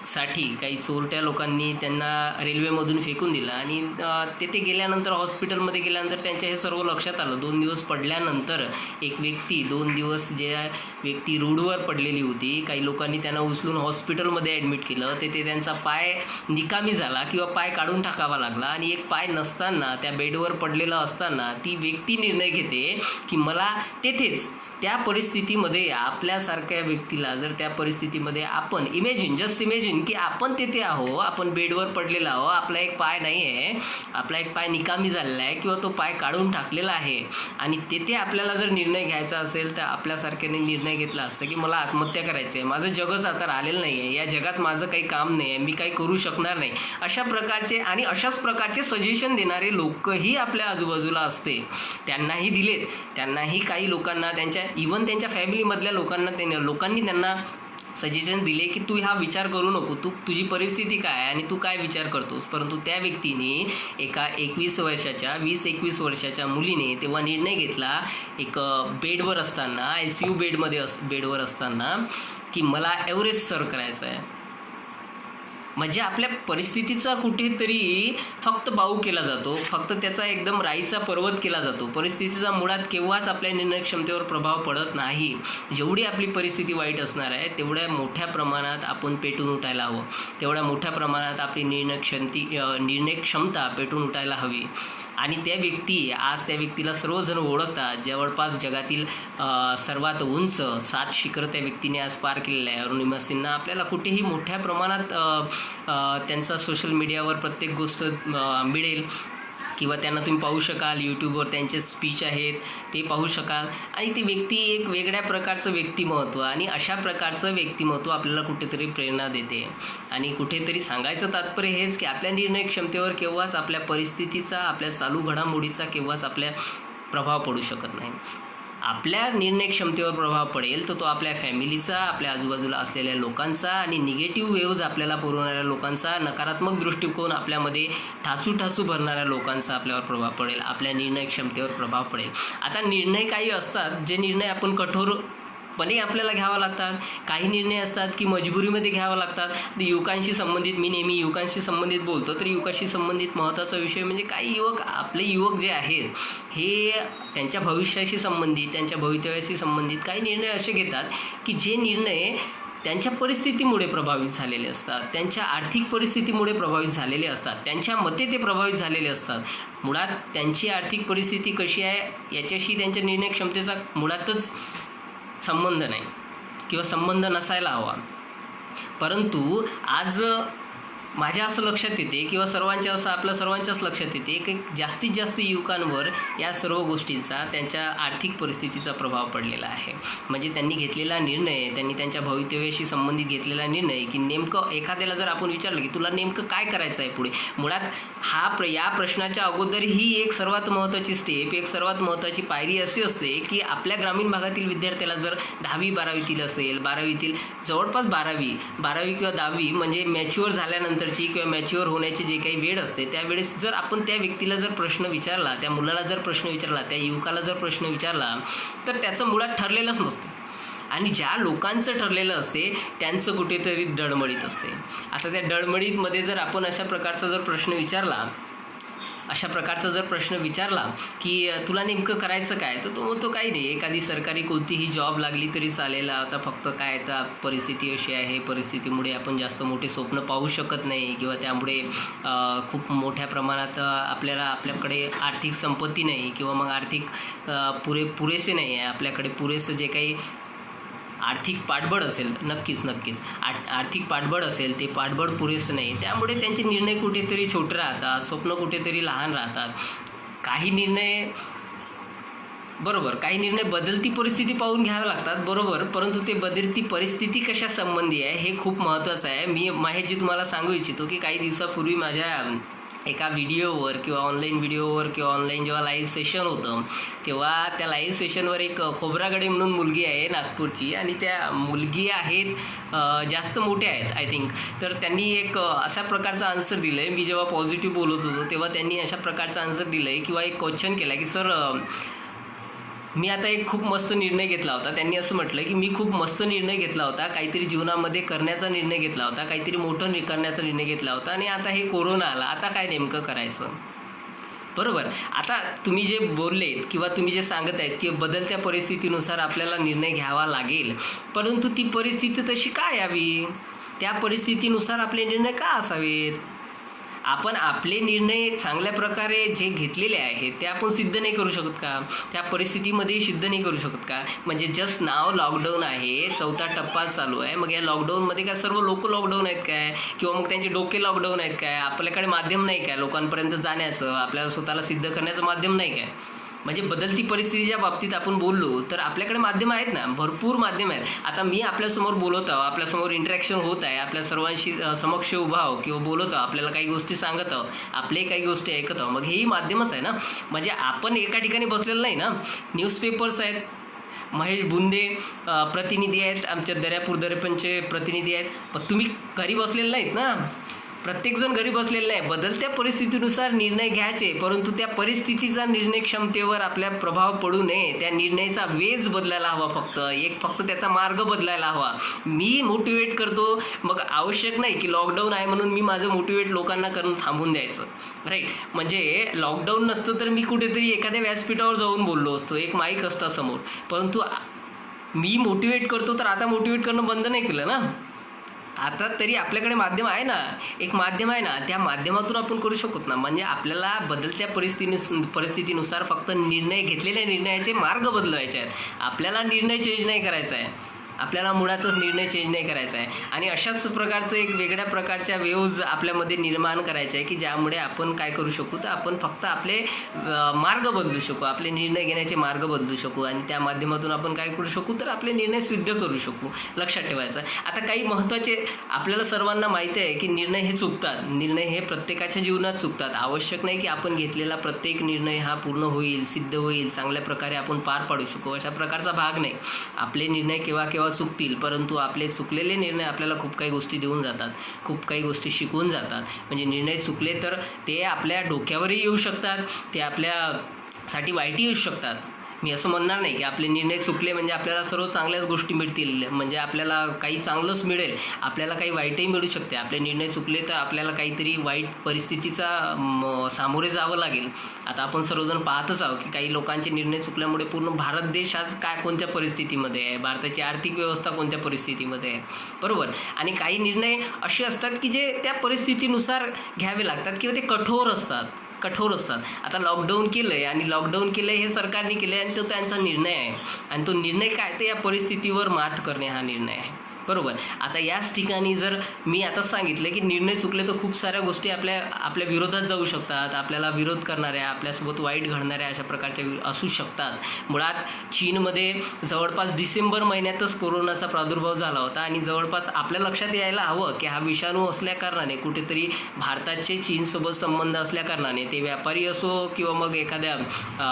साठी काही चोरट्या लोकांनी त्यांना रेल्वेमधून फेकून दिलं आणि तेथे गेल्यानंतर हॉस्पिटलमध्ये गेल्यानंतर त्यांच्या हे सर्व लक्षात आलं. 2 दिवस पडल्यानंतर एक व्यक्ती 2 दिवस ज्या व्यक्ती रोडवर पडलेली होती, काही लोकांनी त्यांना उचलून हॉस्पिटलमध्ये ॲडमिट केलं. तेथे त्यांचा पाय निकामी झाला किंवा पाय काढून टाकावा लागला आणि एक पाय नसताना त्या बेडवर पडलेला असताना ती व्यक्ती निर्णय घेते की मला तेथेच त्या परिस्थितीमध्ये आपल्यासारख्या व्यक्तीला जर त्या परिस्थितीमध्ये आपण जस्ट इमॅजिन की आपण तेथे आहो, आपण बेडवर पडलेला आहो, आपला एक पाय नाही आहे, आपला एक पाय निकामी झालेला आहे किंवा तो पाय काढून टाकलेला आहे आणि तेथे आपल्याला जर निर्णय घ्यायचा असेल तर आपल्यासारख्याने निर्णय घेतला असता की मला आत्महत्या करायची आहे, माझं जगच आता राहिलेलं नाही आहे, या जगात माझं काही काम नाही आहे, मी काही करू शकणार नाही, अशा प्रकारचे आणि अशाच प्रकारचे सजेशन देणारे लोकही आपल्या आजूबाजूला असते. त्यांनाही दिलेत, त्यांनाही काही लोकांना इव्हन त्यांच्या फॅमिलीमधल्या लोकांनी त्यांना सजेशन दिले की तू हा विचार करू नको, तुझी परिस्थिती काय आहे आणि तू काय विचार करतोस. परंतु त्या व्यक्तीने एका 20-21 वर्षाच्या मुलीने तेव्हा निर्णय घेतला एक बेडवर असताना, ICU बेडवर असताना की मला एव्हरेस्ट सर करायचं आहे. म्हणजे आपल्या परिस्थितीचा कुठेतरी फक्त बाऊ केला जातो, फक्त त्याचा एकदम राईचा पर्वत केला जातो. परिस्थितीचा मुळात केव्हाच आपल्या निर्णय क्षमतेवर प्रभाव पडत नाही. जेवढी आपली परिस्थिती वाईट असणार आहे तेवढ्या मोठ्या प्रमाणात आपण पेटून उठायला हवं, तेवढ्या मोठ्या प्रमाणात आपली निर्णय क्षमता पेटून उठायला हवी. आणि आज त्या व्यक्तीला सर्वजण ओळखतात. जवळपास जगातील सर्वात उंच 7 शिखर त्या व्यक्तीने आज पार केलेलं आहे. अरुणिमा सिन्हा आपल्याला कुठेही मोठ्या प्रमाणात त्यांचा सोशल मीडियावर प्रत्येक गोष्ट मिळेल किंवा त्यांना तुम्ही पाहू शकाल. यूट्यूबवर त्यांचे स्पीच आहेत ते पाहू शकाल आणि ती व्यक्ती एक वेगळ्या प्रकारचं व्यक्तिमत्व आणि अशा प्रकारचं व्यक्तिमत्व आपल्याला कुठेतरी प्रेरणा देते. आणि कुठेतरी सांगायचं तात्पर्य हेच की आपल्या निर्णय क्षमतेवर केव्हाच आपल्या परिस्थितीचा, आपल्या चालू घडामोडीचा केव्हाच आपल्या प्रभाव पडू शकत नाही. आपल्या निर्णय क्षमतेवर प्रभाव पडेल तर तो आपल्या फॅमिलीचा, आपल्या आजूबाजूला असलेल्या लोकांचा आणि निगेटिव्ह वेव्ज आपल्याला पुरवणाऱ्या लोकांचा, नकारात्मक दृष्टिकोन आपल्यामध्ये ठाचू भरणाऱ्या लोकांचा आपल्यावर प्रभाव पडेल, आपल्या निर्णय क्षमतेवर प्रभाव पडेल. आता निर्णय काही असतात जे निर्णय आपण कठोरपणे आपल्याला घ्यावा लागतात, काही निर्णय असतात की मजबुरीमध्ये घ्यावा लागतात. युवकांशी संबंधित, मी नेहमी युवकांशी संबंधित बोलतो, तर युवकांशी संबंधित महत्त्वाचा विषय म्हणजे काही आपले युवक जे आहेत हे त्यांच्या भविष्याशी संबंधित, त्यांच्या भवितव्याशी संबंधित काही निर्णय असे घेतात की जे निर्णय त्यांच्या परिस्थितीमुळे प्रभावित झालेले असतात, त्यांच्या आर्थिक परिस्थितीमुळे प्रभावित झालेले असतात, त्यांच्या मते ते प्रभावित झालेले असतात. मुळात त्यांची आर्थिक परिस्थिती कशी आहे याच्याशी त्यांच्या निर्णय क्षमतेचा मुळातच संबंध नाही किंवा संबंध नसायला हवा. परंतु आज माझ्या असं लक्षात येते किंवा आपल्या सर्वांच्याच लक्षात येते की जास्तीत जास्त युवकांवर या सर्व गोष्टींचा, त्यांच्या आर्थिक परिस्थितीचा प्रभाव पडलेला आहे. म्हणजे त्यांनी घेतलेला निर्णय, त्यांनी त्यांच्या भवितव्याशी संबंधित घेतलेला निर्णय की नेमकं एखाद्याला जर आपण विचारलं की तुला नेमकं काय करायचं आहे पुढे, मुळात या प्रश्नाच्या अगोदर ही एक सर्वात महत्त्वाची स्टेप, एक सर्वात महत्त्वाची पायरी अशी असते की आपल्या ग्रामीण भागातील विद्यार्थ्याला जर 10वी-12वीतील असेल, 12वीतील जवळपास 12वी किंवा 10वी म्हणजे मॅच्युअर झाल्यानंतर किंवा मॅच्युअर होण्याची जे काही वेळ असते त्यावेळेस जर आपण त्या व्यक्तीला जर प्रश्न विचारला, त्या मुलाला जर प्रश्न विचारला, त्या युवकाला जर प्रश्न विचारला तर त्याचं मुळात ठरलेलंच नसतं आणि ज्या लोकांचं ठरलेलं असते त्यांचं कुठेतरी डळमळीत असते. आता त्या डळमळीतमध्ये जर आपण अशा प्रकारचा जर प्रश्न विचारला की तुला नेमकं करायचं काय, तर तो म्हणतो काही नाही, एखादी सरकारी कोणतीही जॉब लागली तरी चालेल, आता फक्त काय तर परिस्थिती अशी आहे, परिस्थितीमुळे आपण जास्त मोठे स्वप्न पाहू शकत नाही किंवा त्यामुळे खूप मोठ्या प्रमाणात आपल्याकडे आर्थिक संपत्ती नाही किंवा मग आर्थिक पुरेसे नाही आहे, आपल्याकडे पुरेसं जे काही आर्थिक पाठबळ असेल, नक्कीच आर्थिक पाठबळ असेल, ते पाठबळ पुरेसं नाही, त्यामुळे त्यांचे निर्णय कुठेतरी छोटे राहतात, स्वप्न कुठेतरी लहान राहतात. काही निर्णय बरोबर, काही निर्णय बदलती परिस्थिती पाहून घ्यावे लागतात, बरोबर. परंतु ते बदलती परिस्थिती कशा संबंधी आहे हे खूप महत्त्वाचं आहे. मी महेशजी तुम्हाला सांगू इच्छितो की काही दिवसापूर्वी माझ्या एका व्हिडिओवर किंवा ऑनलाईन व्हिडिओवर किंवा ऑनलाईन जेव्हा लाईव्ह सेशन होतं तेव्हा त्या लाईव्ह सेशनवर एक खोब्रागडे म्हणून मुलगी आहे नागपूरची, आणि त्या मुलगी आहेत जास्त मोठ्या आहेत आय थिंक. तर त्यांनी एक अशा प्रकारचा आन्सर दिलं आहे. मी जेव्हा पॉझिटिव्ह बोलत होतो तेव्हा त्यांनी अशा प्रकारचा आन्सर दिलं आहे किंवा एक क्वेश्चन केला की सर मी आता एक खूप मस्त निर्णय घेतला होता. त्यांनी असं म्हटलं की मी खूप मस्त निर्णय घेतला होता, काहीतरी जीवनामध्ये करण्याचा निर्णय घेतला होता, काहीतरी मोठं करण्याचा निर्णय घेतला होता, आणि आता हे कोरोना आला, आता काय नेमकं करायचं. बरोबर. आता तुम्ही जे बोललेत किंवा तुम्ही जे सांगत आहेत की बदलत्या परिस्थितीनुसार आपल्याला निर्णय घ्यावा लागेल, परंतु ती परिस्थिती तशी का यावी, त्या परिस्थितीनुसार आपले निर्णय का असावेत. आपण आपले निर्णय चांगल्या प्रकारे जे घेतलेले आहेत ते आपण सिद्ध नाही करू शकत का, त्या परिस्थितीमध्ये सिद्ध नाही करू शकत का. म्हणजे जस्ट नाव लॉकडाऊन आहे, 4था टप्पा चालू आहे. मग या लॉकडाऊनमध्ये काय सर्व लोक लॉकडाऊन आहेत काय, किंवा मग त्यांचे डोके लॉकडाऊन आहेत काय, आपल्याकडे माध्यम नाही काय लोकांपर्यंत जाण्याचं, आपल्याला स्वतःला सिद्ध करण्याचं माध्यम नाही काय. म्हणजे बदलती परिस्थितीच्या बाबतीत आपण बोललो तर आपल्याकडे माध्यम आहेत ना, भरपूर माध्यम आहेत. आता मी आपल्यासमोर बोलत आहो, आपल्यासमोर इंटरॅक्शन होत आहे, आपल्या सर्वांशी समक्ष उभा आहो किंवा बोलत आहो, आपल्याला काही गोष्टी सांगत आहो, आपले काही गोष्टी ऐकत आहो, मग हेही माध्यमच आहे ना. म्हणजे आपण एका ठिकाणी बसलेलं नाही ना. न्यूजपेपर्स आहेत, महेश बुंदे प्रतिनिधी आहेत, आमच्या दर्यापूर दर्पणचे प्रतिनिधी आहेत, पण तुम्ही घरी बसलेले नाहीत ना. प्रत्येकजण घरी बसलेलं नाही. बदलत्या परिस्थितीनुसार निर्णय घ्यायचे, परंतु त्या परिस्थितीचा निर्णय क्षमतेवर आपल्या प्रभाव पडू नये. त्या निर्णयाचा वेज बदलायला हवा, फक्त त्याचा मार्ग बदलायला हवा. मी मोटिवेट करतो, मग आवश्यक नाही की लॉकडाऊन आहे म्हणून मी माझं मोटिवेट लोकांना करून थांबून द्यायचं, राईट. म्हणजे लॉकडाऊन नसतं तर मी कुठेतरी एखाद्या व्यासपीठावर जाऊन बोललो असतो, एक माईक असता समोर. परंतु मी मोटिवेट करतो तर आता मोटिवेट करणं बंद नाही केलं ना. आता तरी आपल्याकडे माध्यम आहे ना, एक माध्यम आहे ना, त्या माध्यमातून आपण करू शकतो ना. म्हणजे आपल्याला बदलत्या परिस्थितीनुसार फक्त घेतलेल्या निर्णयाचे मार्ग बदलवायचे आहेत. आपल्याला निर्णय चेंज नाही करायचा आहे, आपल्याला मुळातच निर्णय चेंज नाही करायचा आहे. आणि अशाच प्रकारचं एक वेगळ्या प्रकारच्या वेव्ज आपल्यामध्ये निर्माण करायचे आहे की ज्यामुळे आपण काय करू शकू, तर आपण फक्त आपले मार्ग बदलू शकू, आपले निर्णय घेण्याचे मार्ग बदलू शकू, आणि त्या माध्यमातून आपण काय करू शकू, तर आपले निर्णय सिद्ध करू शकू. लक्षात ठेवायचं. आता काही महत्त्वाचे आपल्याला सर्वांना माहिती आहे की निर्णय हे चुकतात, निर्णय हे प्रत्येकाच्या जीवनात चुकतात. आवश्यक नाही की आपण घेतलेला प्रत्येक निर्णय हा पूर्ण होईल, सिद्ध होईल, चांगल्या प्रकारे आपण पार पाडू शकू, अशा प्रकारचा भाग नाही. आपले निर्णय केव्हा चुकतील, परंतु आपले चुकलेले निर्णय आपल्याला खूप काही गोष्टी देऊन जातात, खूप काही गोष्टी शिकवून जातात. म्हणजे निर्णय चुकले तर ते आपल्या डोक्यावरही येऊ शकतात, ते आपल्यासाठी वाईटही येऊ शकतात. मी असं म्हणणार नाही की आपले निर्णय चुकले म्हणजे आपल्याला सर्व चांगल्याच गोष्टी मिळतील, म्हणजे आपल्याला काही चांगलंच मिळेल, आपल्याला काही वाईटही मिळू शकते. आपले निर्णय चुकले तर आपल्याला काहीतरी वाईट परिस्थितीचा सामोरे जावं लागेल. आता आपण सर्वजण पाहतच आहोत की काही लोकांचे निर्णय चुकल्यामुळे पूर्ण भारत देश आज कोणत्या परिस्थितीमध्ये आहे, भारताची आर्थिक व्यवस्था कोणत्या परिस्थितीमध्ये आहे, बरोबर. आणि काही निर्णय असे असतात की जे त्या परिस्थितीनुसार घ्यावे लागतात किंवा ते कठोर असतात. आता लॉकडाऊन केलं आहे, आणि लॉकडाऊन केलं आहे हे सरकारने केलं आहे, आणि तो त्यांचा निर्णय आहे. आणि तो निर्णय काय, तर या परिस्थितीवर मात करणे हा निर्णय आहे, बरोबर. आता याच ठिकाणी जर मी आता सांगितलं की निर्णय चुकले तर खूप साऱ्या गोष्टी आपल्या विरोधात जाऊ शकतात, आपल्याला विरोध करणाऱ्या, आपल्यासोबत वाईट घडणाऱ्या अशा प्रकारच्या असू शकतात. मुळात चीनमध्ये जवळपास डिसेंबर महिन्यातच कोरोनाचा प्रादुर्भाव झाला होता, आणि जवळपास आपल्या लक्षात यायला हवं की हा विषाणू असल्याकारणाने कुठेतरी भारताचे चीनसोबत संबंध असल्याकारणाने, ते व्यापारी असो किंवा मग एखाद्या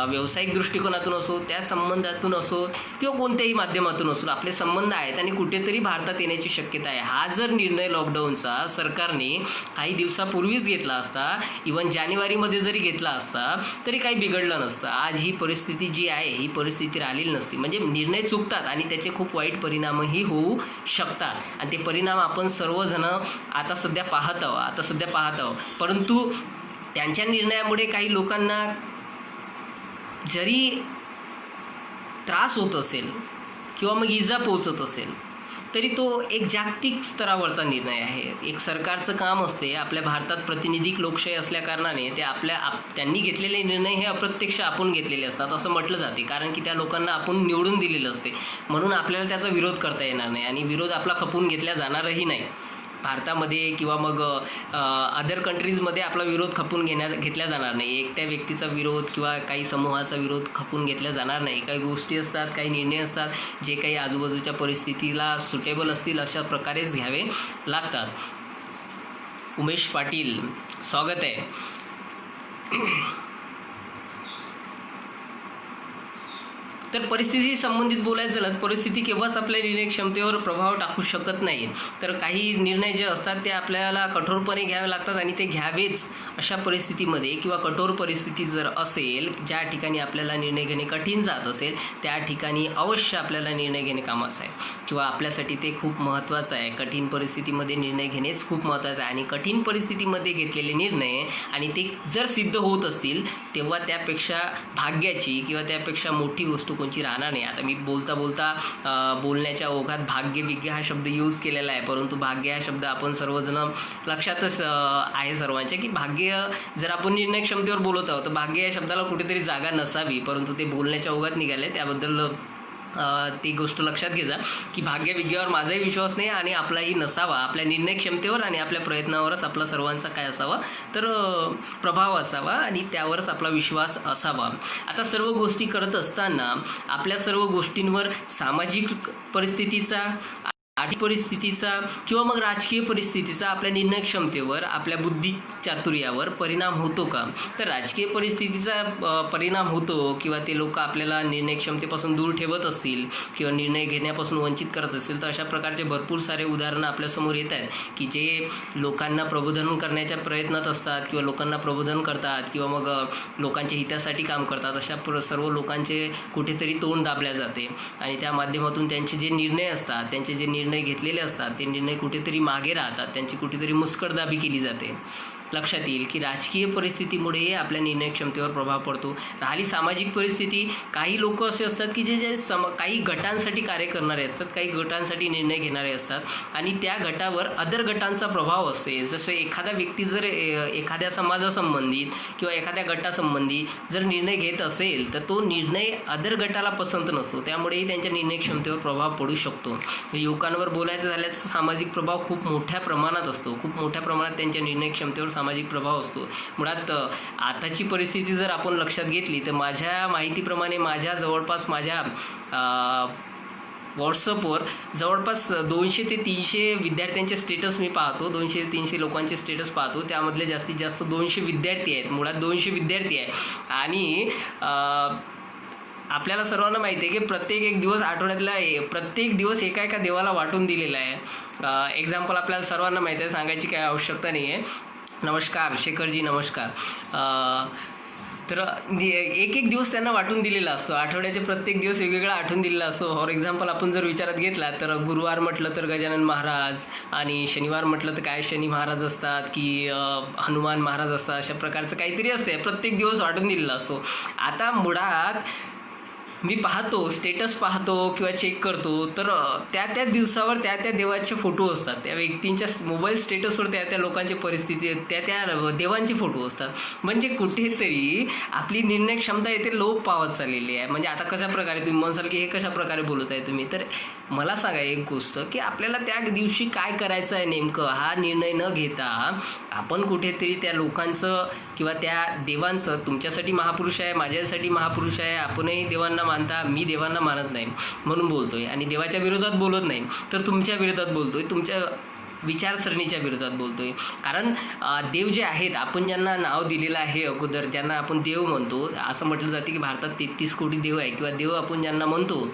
व्यावसायिक दृष्टिकोनातून असो, त्या संबंधातून असो किंवा कोणत्याही माध्यमातून असो, आपले संबंध आहेत आणि कुठेतरी भारतात येण्याची शक्यता आहे. हा जर निर्णय लॉकडाऊनचा सरकारने काही दिवसापूर्वीच घेतला असता, इव्हन जानेवारीमध्ये जरी घेतला असता, तरी काही बिघडलं नसतं. आज ही परिस्थिती जी आहे ही परिस्थिती राहिलेली नसती. म्हणजे निर्णय चुकतात आणि त्याचे खूप वाईट परिणामही होऊ शकतात, आणि ते परिणाम आपण सर्वजण आता सध्या पाहत आहोत. परंतु त्यांच्या निर्णयामुळे काही लोकांना जरी त्रास होत असेल किंवा मग इजा पोचत असेल, तरी तो एक जागतिक स्तरावरचा निर्णय आहे. एक सरकारचं काम असते, आपल्या भारतात प्रातिनिधिक लोकशाही असल्याकारणाने ते त्यांनी घेतलेले निर्णय हे अप्रत्यक्ष आपण घेतलेले असतात असं म्हटलं जाते, कारण की त्या लोकांना आपण निवडून दिलेलं असते. म्हणून आपल्याला त्याचा विरोध करता येणार नाही, आणि विरोध आपला खपवून घेतला जाणारही नाही. भारतामध्ये किंवा मग अदर कंट्रीजमध्ये आपला विरोध खपून घेतला जाणार नाही. एकट्या व्यक्तीचा विरोध किंवा काही समूहाचा विरोध खपून घेतला जाणार नाही. काही गोष्टी असतात, काही निर्णय असतात जे काही आजूबाजूच्या परिस्थितीला सुटेबल असतील अशा प्रकारेच घ्यावे लागतात. उमेश पाटील, स्वागत आहे. तर परिस्थिती संबंधित बोलायचं झालं, परिस्थिती केव्हाच आपल्या निर्णय क्षमतेवर प्रभाव टाकू शकत नाही. तर काही निर्णय जे असतात ते आपल्याला कठोरपणे घ्यावे लागतात आणि ते घ्यावेच. अशा परिस्थितीमध्ये किंवा कठोर परिस्थिती जर असेल, ज्या ठिकाणी आपल्याला निर्णय घेणे कठीण जात असेल, त्या ठिकाणी अवश्य आपल्याला निर्णय घेणे कामाचं आहे किंवा आपल्यासाठी ते खूप महत्त्वाचं आहे. कठीण परिस्थितीमध्ये निर्णय घेणेच खूप महत्त्वाचं आहे आणि कठीण परिस्थितीमध्ये घेतलेले निर्णय आणि ते जर सिद्ध होत असतील तेव्हा त्यापेक्षा भाग्याची किंवा त्यापेक्षा मोठी गोष्ट कोणची राहणार नाही. आता मी बोलण्याच्या ओघात भाग्य हा शब्द यूज केलेला आहे, परंतु भाग्य हा शब्द आपण सर्वजण लक्षातच आहे सर्वांच्या की भाग्य जर आपण निर्णय क्षमतेवर बोलत आहोत तर भाग्य या शब्दाला कुठेतरी जागा नसावी, परंतु ते बोलण्याच्या ओघात निघाले. त्याबद्दल ती गोष्ट लक्षात घ्या की भाग्यविग्यावर माझाही विश्वास नाही आणि आपलाही नसावा. आपल्या निर्णय क्षमतेवर आणि आपल्या प्रयत्नावरच आपला सर्वांचा काय असावा तर प्रभाव असावा आणि त्यावरच आपला विश्वास असावा. आता सर्व गोष्टी करत असताना आपल्या सर्व गोष्टींवर सामाजिक परिस्थितीचा, आर्थिक परिस्थितीचा किंवा मग राजकीय परिस्थितीचा आपल्या निर्णय क्षमतेवर, आपल्या बुद्धी चातुर्यावर परिणाम होतो का? तर राजकीय परिस्थितीचा परिणाम होतो किंवा ते लोक आपल्याला निर्णय क्षमतेपासून दूर ठेवत असतील किंवा निर्णय घेण्यापासून वंचित करत असतील तर अशा प्रकारचे भरपूर सारे उदाहरणं आपल्यासमोर येत आहेत की जे लोकांना प्रबोधन करण्याच्या प्रयत्नात असतात किंवा लोकांना प्रबोधन करतात किंवा मग लोकांच्या हितासाठी काम करतात. अशा सर्व लोकांचे कुठेतरी तोंड दाबल्या जाते आणि त्या माध्यमातून त्यांचे जे निर्णय असतात, त्यांचे जे निर्णय घेतलेले असतात ते निर्णय कुठेतरी मागे राहतात, त्यांची कुठेतरी मुस्कटदाबी केली जाते. लक्षात येईल की राजकीय परिस्थितीमुळे आपल्या निर्णय क्षमतेवर प्रभाव पडतो. राहिली सामाजिक परिस्थिती, काही लोक असे असतात की जे काही गटांसाठी कार्य करणारे असतात, काही गटांसाठी निर्णय घेणारे असतात आणि त्या गटावर अदर गटांचा प्रभाव असते. जसं एखादा व्यक्ती जर एखाद्या समाजासंबंधित किंवा एखाद्या गटासंबंधी जर निर्णय घेत असेल तर तो निर्णय अदर गटाला पसंत नसतो, त्यामुळेही त्यांच्या निर्णय क्षमतेवर प्रभाव पडू शकतो. युवकांवर बोलायचं झाल्यास सामाजिक प्रभाव खूप मोठ्या प्रमाणात असतो, खूप मोठ्या प्रमाणात त्यांच्या निर्णय क्षमतेवर सामाजिक प्रभाव असतो. मुळात आताची परिस्थिती जर आपण लक्षात घेतली तर माझ्या माहितीप्रमाणे माझ्या जवळपास माझ्या व्हॉट्सअपवर जवळपास 200 ते 300 विद्यार्थ्यांचे स्टेटस मी पाहतो, 200 ते 300 लोकांचे स्टेटस पाहतो. त्यामधले जास्तीत जास्त 200 विद्यार्थी आहेत, मुळात 200 विद्यार्थी आहेत आणि आपल्याला सर्वांना माहिती आहे की प्रत्येक दिवस आठवड्यातला प्रत्येक दिवस एका देवाला वाटून दिलेला आहे. एक्झाम्पल आपल्याला सर्वांना माहिती आहे, सांगायची काही आवश्यकता नाही आहे. नमस्कार शेखरजी, नमस्कार. तर एक दिवस त्यांना वाटून दिलेला असतो, आठवड्याचे प्रत्येक दिवस वेगवेगळा आठवून दिलेला असतो. फॉर एक्झाम्पल आपण जर विचारात घेतला तर गुरुवार म्हटलं तर गजानन महाराज आणि शनिवार म्हटलं तर काय शनी महाराज असतात की हनुमान महाराज असतात, अशा प्रकारचं काहीतरी असते. प्रत्येक दिवस वाटून दिलेला असतो. आता मुळात मी पाहतो, स्टेटस पाहतो किंवा चेक करतो तर त्या दिवसावर त्या देवाचे फोटो असतात, त्या व्यक्तींच्या मोबाईल स्टेटसवर त्या लोकांची परिस्थिती, त्या देवांचे फोटो असतात. म्हणजे कुठेतरी आपली निर्णय क्षमता येथे लोप पावत चाललेली आहे. म्हणजे आता कशा प्रकारे तुम्ही म्हणसाल की हे कशा प्रकारे बोलत आहे तुम्ही, तर मला सांगा एक गोष्ट की आपल्याला त्या दिवशी काय करायचं आहे नेमकं हा निर्णय न घेता आपण कुठेतरी त्या लोकांचं किंवा त्या देवांचं, तुमच्यासाठी महापुरुष आहे, माझ्यासाठी महापुरुष आहे, आपणही देवांना मानता, मी देवांना मानत नाही म्हणून बोलतोय आणि देवाच्या विरोधात बोलत नाही तर तुमच्या विरोधात बोलतोय, तुमच्या विचारसरणीच्या विरोधात बोलतोय. कारण देव जे आहेत, आपण ज्यांना नाव दिलेलं आहे अगोदर, ज्यांना आपण देव म्हणतो, असं म्हटलं जाते की भारतात 33 कोटी देव आहे किंवा देव आपण ज्यांना म्हणतो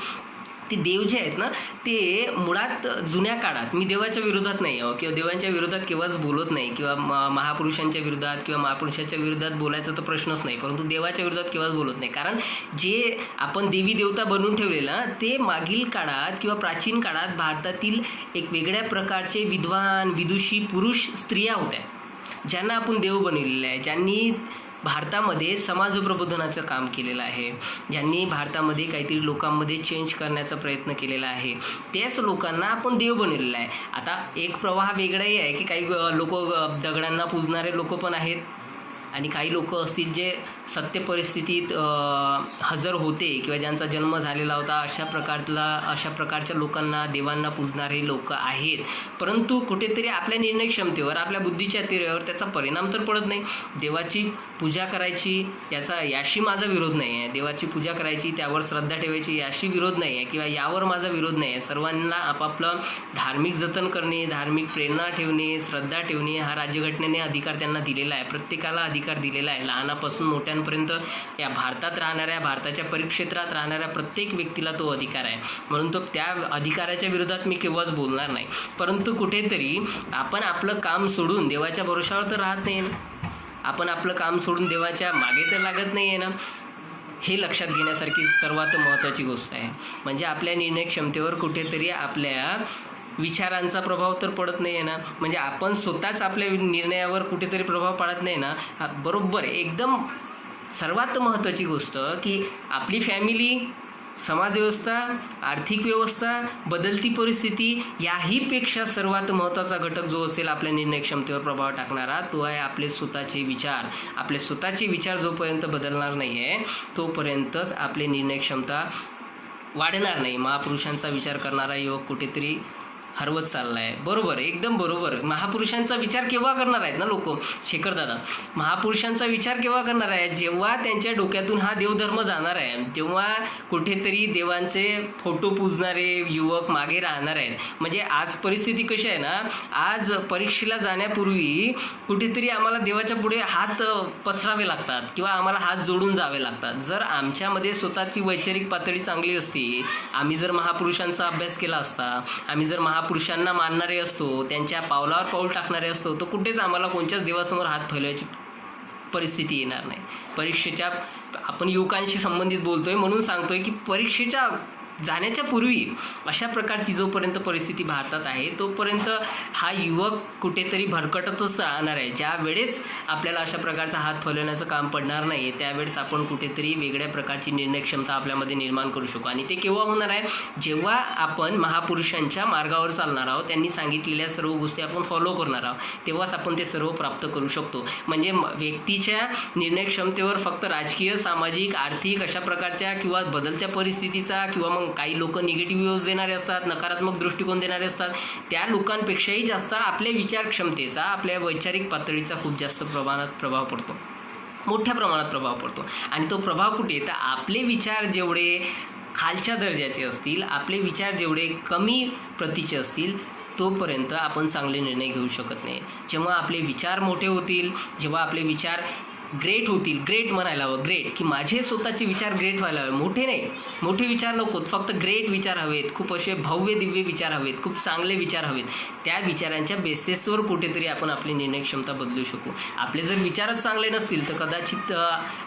ते देव जे आहेत ना ते मुळात जुन्या काळात, मी देवाच्या विरोधात नाही आहो किंवा देवांच्या विरोधात केव्हाच बोलत नाही किंवा महापुरुषांच्या विरोधात किंवा महापुरुषांच्या विरोधात बोलायचा तर प्रश्नच नाही, परंतु देवाच्या विरोधात केव्हाच बोलत नाही. कारण जे आपण देवी देवता बनवून ठेवलेला ते मागील काळात किंवा प्राचीन काळात भारतातील एक वेगळ्या प्रकारचे विद्वान, विदुषी पुरुष स्त्रिया होत्या ज्यांना आपण देव बनवलेलं आहे, ज्यांनी भारतामध्ये समाज प्रबोधनाचं काम केलेलं आहे, ज्यांनी भारतामध्ये काहीतरी लोकांमध्ये चेंज करण्याचा प्रयत्न केलेला आहे, त्याच लोकांना आपण देव बनवलेला आहे. आता एक प्रवाह वेगळाही आहे की काही लोक दगडांना पूजणारे लोक पण आहेत आणि काही लोक असतील जे सत्य परिस्थितीत हजर होते किंवा ज्यांचा जन्म झालेला होता, अशा प्रकारच्या लोकांना, देवांना पूजणारे लोक आहेत. परंतु कुठेतरी आपल्या निर्णय क्षमतेवर, आपल्या बुद्धीच्या तिरेवर त्याचा परिणाम तर पडत नाही. देवाची पूजा करायची याशी माझा विरोध नाही आहे. देवाची पूजा करायची, त्यावर श्रद्धा ठेवायची याशी विरोध नाही आहे किंवा यावर माझा विरोध नाही आहे. सर्वांना आपापलं धार्मिक जतन करणे, धार्मिक प्रेरणा ठेवणे, श्रद्धा ठेवणे हा राज्यघटनेने अधिकार त्यांना दिलेला आहे. प्रत्येकाला अधिकार दिलेला आहे. लहानापासून मोठ्यांपर्यंत या भारतात राहणाऱ्या, भारताच्या परिक्षेत्रात राहणाऱ्या प्रत्येक व्यक्तीला तो अधिकार आहे. म्हणून तो त्या अधिकाराच्या विरोधात मी केव्हाच बोलणार नाही. परंतु कुठेतरी आपण आपलं काम सोडून देवाच्या भरोशावर तर राहत नाही ना. आपण आपलं काम सोडून देवाच्या मागे तर लागत नाही आहे ना. हे लक्षात घेण्यासारखी सर्वात महत्त्वाची गोष्ट आहे. म्हणजे आपल्या निर्णय क्षमतेवर कुठेतरी आपल्या विचारांचा प्रभाव तर पडत नाही आहे ना. म्हणजे आपण स्वतःच आपल्या निर्णयावर कुठेतरी प्रभाव पाडत नाही ना. बरोबर, एकदम सर्वात महत्त्वाची गोष्ट की आपली फॅमिली, समाजव्यवस्था, आर्थिक व्यवस्था, बदलती परिस्थिती, याहीपेक्षा सर्वात महत्त्वाचा घटक जो असेल आपल्या निर्णय क्षमतेवर प्रभाव टाकणारा, तो आहे आपले स्वतःचे विचार. आपले स्वतःचे विचार जोपर्यंत बदलणार नाही आहे तोपर्यंतच आपली निर्णय क्षमता वाढणार नाही. महापुरुषांचा विचार करणारा युवक कुठेतरी हरवत चालला आहे. बरोबर, एकदम बरोबर. महापुरुषांचा विचार केव्हा करणार आहेत ना लोक, शेखरदादा, महापुरुषांचा विचार केव्हा करणार आहे? जेव्हा त्यांच्या डोक्यातून हा देवधर्म जाणार आहे, तेव्हा कुठेतरी देवांचे फोटो पूजणारे युवक मागे राहणार आहेत. म्हणजे आज परिस्थिती कशी आहे ना, आज परीक्षेला जाण्यापूर्वी कुठेतरी आम्हाला देवाच्या पुढे हात पसरावे लागतात किंवा आम्हाला हात जोडून जावे लागतात. जर आमच्यामध्ये स्वतःची वैचारिक पातळी चांगली असती, आम्ही जर महापुरुषांचा अभ्यास केला असता, आम्ही जर महापुरुषांना मानणारे असतो, त्यांच्या पावलावर पाऊल टाकणारे असतो, तर कुठेच आम्हाला कोणत्याच देवासमोर हात फैलवायची परिस्थिती येणार नाही. परीक्षेच्या, आपण युवकांशी संबंधित बोलतोय म्हणून सांगतोय की परीक्षेच्या जाण्याच्या पूर्वी अशा प्रकारची जोपर्यंत परिस्थिती भारतात आहे तोपर्यंत हा युवक कुठेतरी भरकटतच राहणार आहे. ज्या वेळेस आपल्याला अशा प्रकारचा हात फैलवण्याचं काम पडणार नाही, त्यावेळेस आपण कुठेतरी वेगळ्या प्रकारची निर्णय क्षमता आपल्यामध्ये निर्माण करू शकू. आणि ते केव्हा होणार आहे? जेव्हा आपण महापुरुषांच्या मार्गावर चालणार आहोत, त्यांनी सांगितलेल्या सर्व गोष्टी आपण फॉलो करणार आहोत, तेव्हाच आपण ते सर्व प्राप्त करू शकतो. म्हणजे व्यक्तीच्या निर्णय क्षमतेवर फक्त राजकीय, सामाजिक, आर्थिक अशा प्रकारच्या किंवा बदलत्या परिस्थितीचा किंवा मग काही लोक निगेटिव्ह व्ह्यूज देणारे असतात, नकारात्मक दृष्टिकोन देणारे असतात, त्या लोकांपेक्षाही जास्त आपल्या विचार क्षमतेचा, आपल्या वैचारिक पातळीचा खूप जास्त प्रमाणात प्रभाव पडतो, मोठ्या प्रमाणात प्रभाव पडतो. आणि तो प्रभाव कुठे? तर आपले विचार जेवढे खालच्या दर्जाचे असतील, आपले विचार जेवढे कमी प्रतीचे असतील, तोपर्यंत आपण चांगले निर्णय घेऊ शकत नाही. जेव्हा आपले विचार मोठे होतील, जेव्हा आपले विचार ग्रेट होतील, ग्रेट म्हणायला हवं, ग्रेट, की माझे स्वतःचे विचार ग्रेट व्हायला हवे, मोठे नाही, मोठे विचार नकोत, फक्त ग्रेट विचार हवेत, खूप असे भव्य दिव्य विचार हवेत, खूप चांगले विचार हवेत. त्या विचारांच्या बेसिसवर कुठेतरी आपण आपली निर्णय क्षमता बदलू शकू. आपले जर विचारच चांगले नसतील तर कदाचित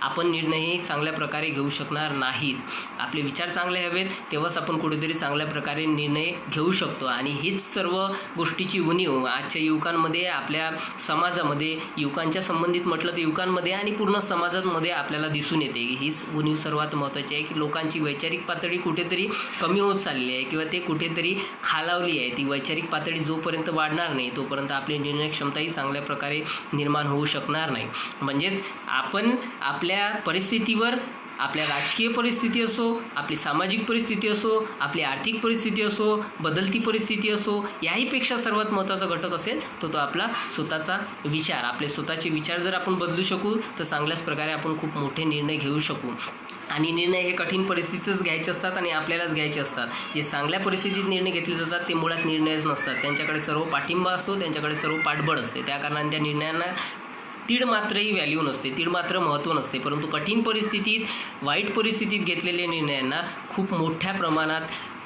आपण निर्णयही चांगल्या प्रकारे घेऊ शकणार नाहीत. आपले विचार चांगले हवेत, तेव्हाच आपण कुठेतरी चांगल्या प्रकारे निर्णय घेऊ शकतो. आणि हीच सर्व गोष्टीची उणीव आजच्या युवकांमध्ये, आपल्या समाजामध्ये, युवकांच्या संबंधित म्हटलं तर युवकांमध्ये आणि पूर्ण समाजामध्ये आपल्याला दिसून येते. हीच उणीव सर्वात महत्त्वाची आहे की लोकांची वैचारिक पातळी कुठेतरी कमी होत चालली आहे किंवा ते कुठेतरी खालावली आहे. ती वैचारिक पातळी जोपर्यंत वाढणार नाही तोपर्यंत आपली निर्णय क्षमताही चांगल्या प्रकारे निर्माण होऊ शकणार नाही. म्हणजेच आपण आपल्या परिस्थितीवर, आपल्या राजकीय परिस्थिती असो, आपली सामाजिक परिस्थिती असो, आपली आर्थिक परिस्थिती असो, बदलती परिस्थिती असो, याहीपेक्षा सर्वात महत्त्वाचा घटक असेल तो आपला स्वतःचा विचार. आपले स्वतःचे विचार जर आपण बदलू शकू तर चांगल्याच प्रकारे आपण खूप मोठे निर्णय घेऊ शकू. आणि निर्णय हे कठीण परिस्थितीतच घ्यायचे असतात आणि आपल्यालाच घ्यायचे असतात. जे चांगल्या परिस्थितीत निर्णय घेतले जातात ते मुळात निर्णयच नसतात. त्यांच्याकडे सर्व पाठिंबा असतो, त्यांच्याकडे सर्व पाठबळ असते. त्या कारणाने त्या निर्णयांना तीड मात्रही व्हॅल्यू नसते, तीड मात्र महत्त्व नसते. परंतु कठीण परिस्थितीत, वाईट परिस्थितीत घेतलेल्या निर्णयांना खूप मोठ्या प्रमाणात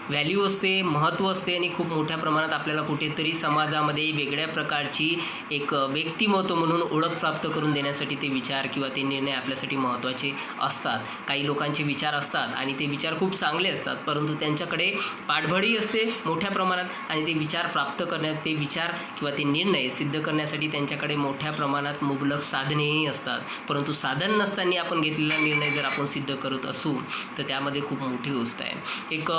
व्हॅल्यू असते, महत्त्व असते आणि खूप मोठ्या प्रमाणात आपल्याला कुठेतरी समाजामध्ये वेगळ्या प्रकारची एक व्यक्तिमत्व म्हणून ओळख प्राप्त करून देण्यासाठी ते विचार किंवा ते निर्णय आपल्यासाठी महत्त्वाचे असतात. काही लोकांचे विचार असतात आणि ते विचार खूप चांगले असतात, परंतु त्यांच्याकडे पाठबळही असते मोठ्या प्रमाणात आणि ते विचार प्राप्त करण्यास, ते विचार किंवा ते निर्णय सिद्ध करण्यासाठी त्यांच्याकडे मोठ्या प्रमाणात मुबलक साधनेही असतात. परंतु साधन नसताना आपण घेतलेला निर्णय जर आपण सिद्ध करत असू तर त्यामध्ये खूप मोठी गोष्ट आहे. एक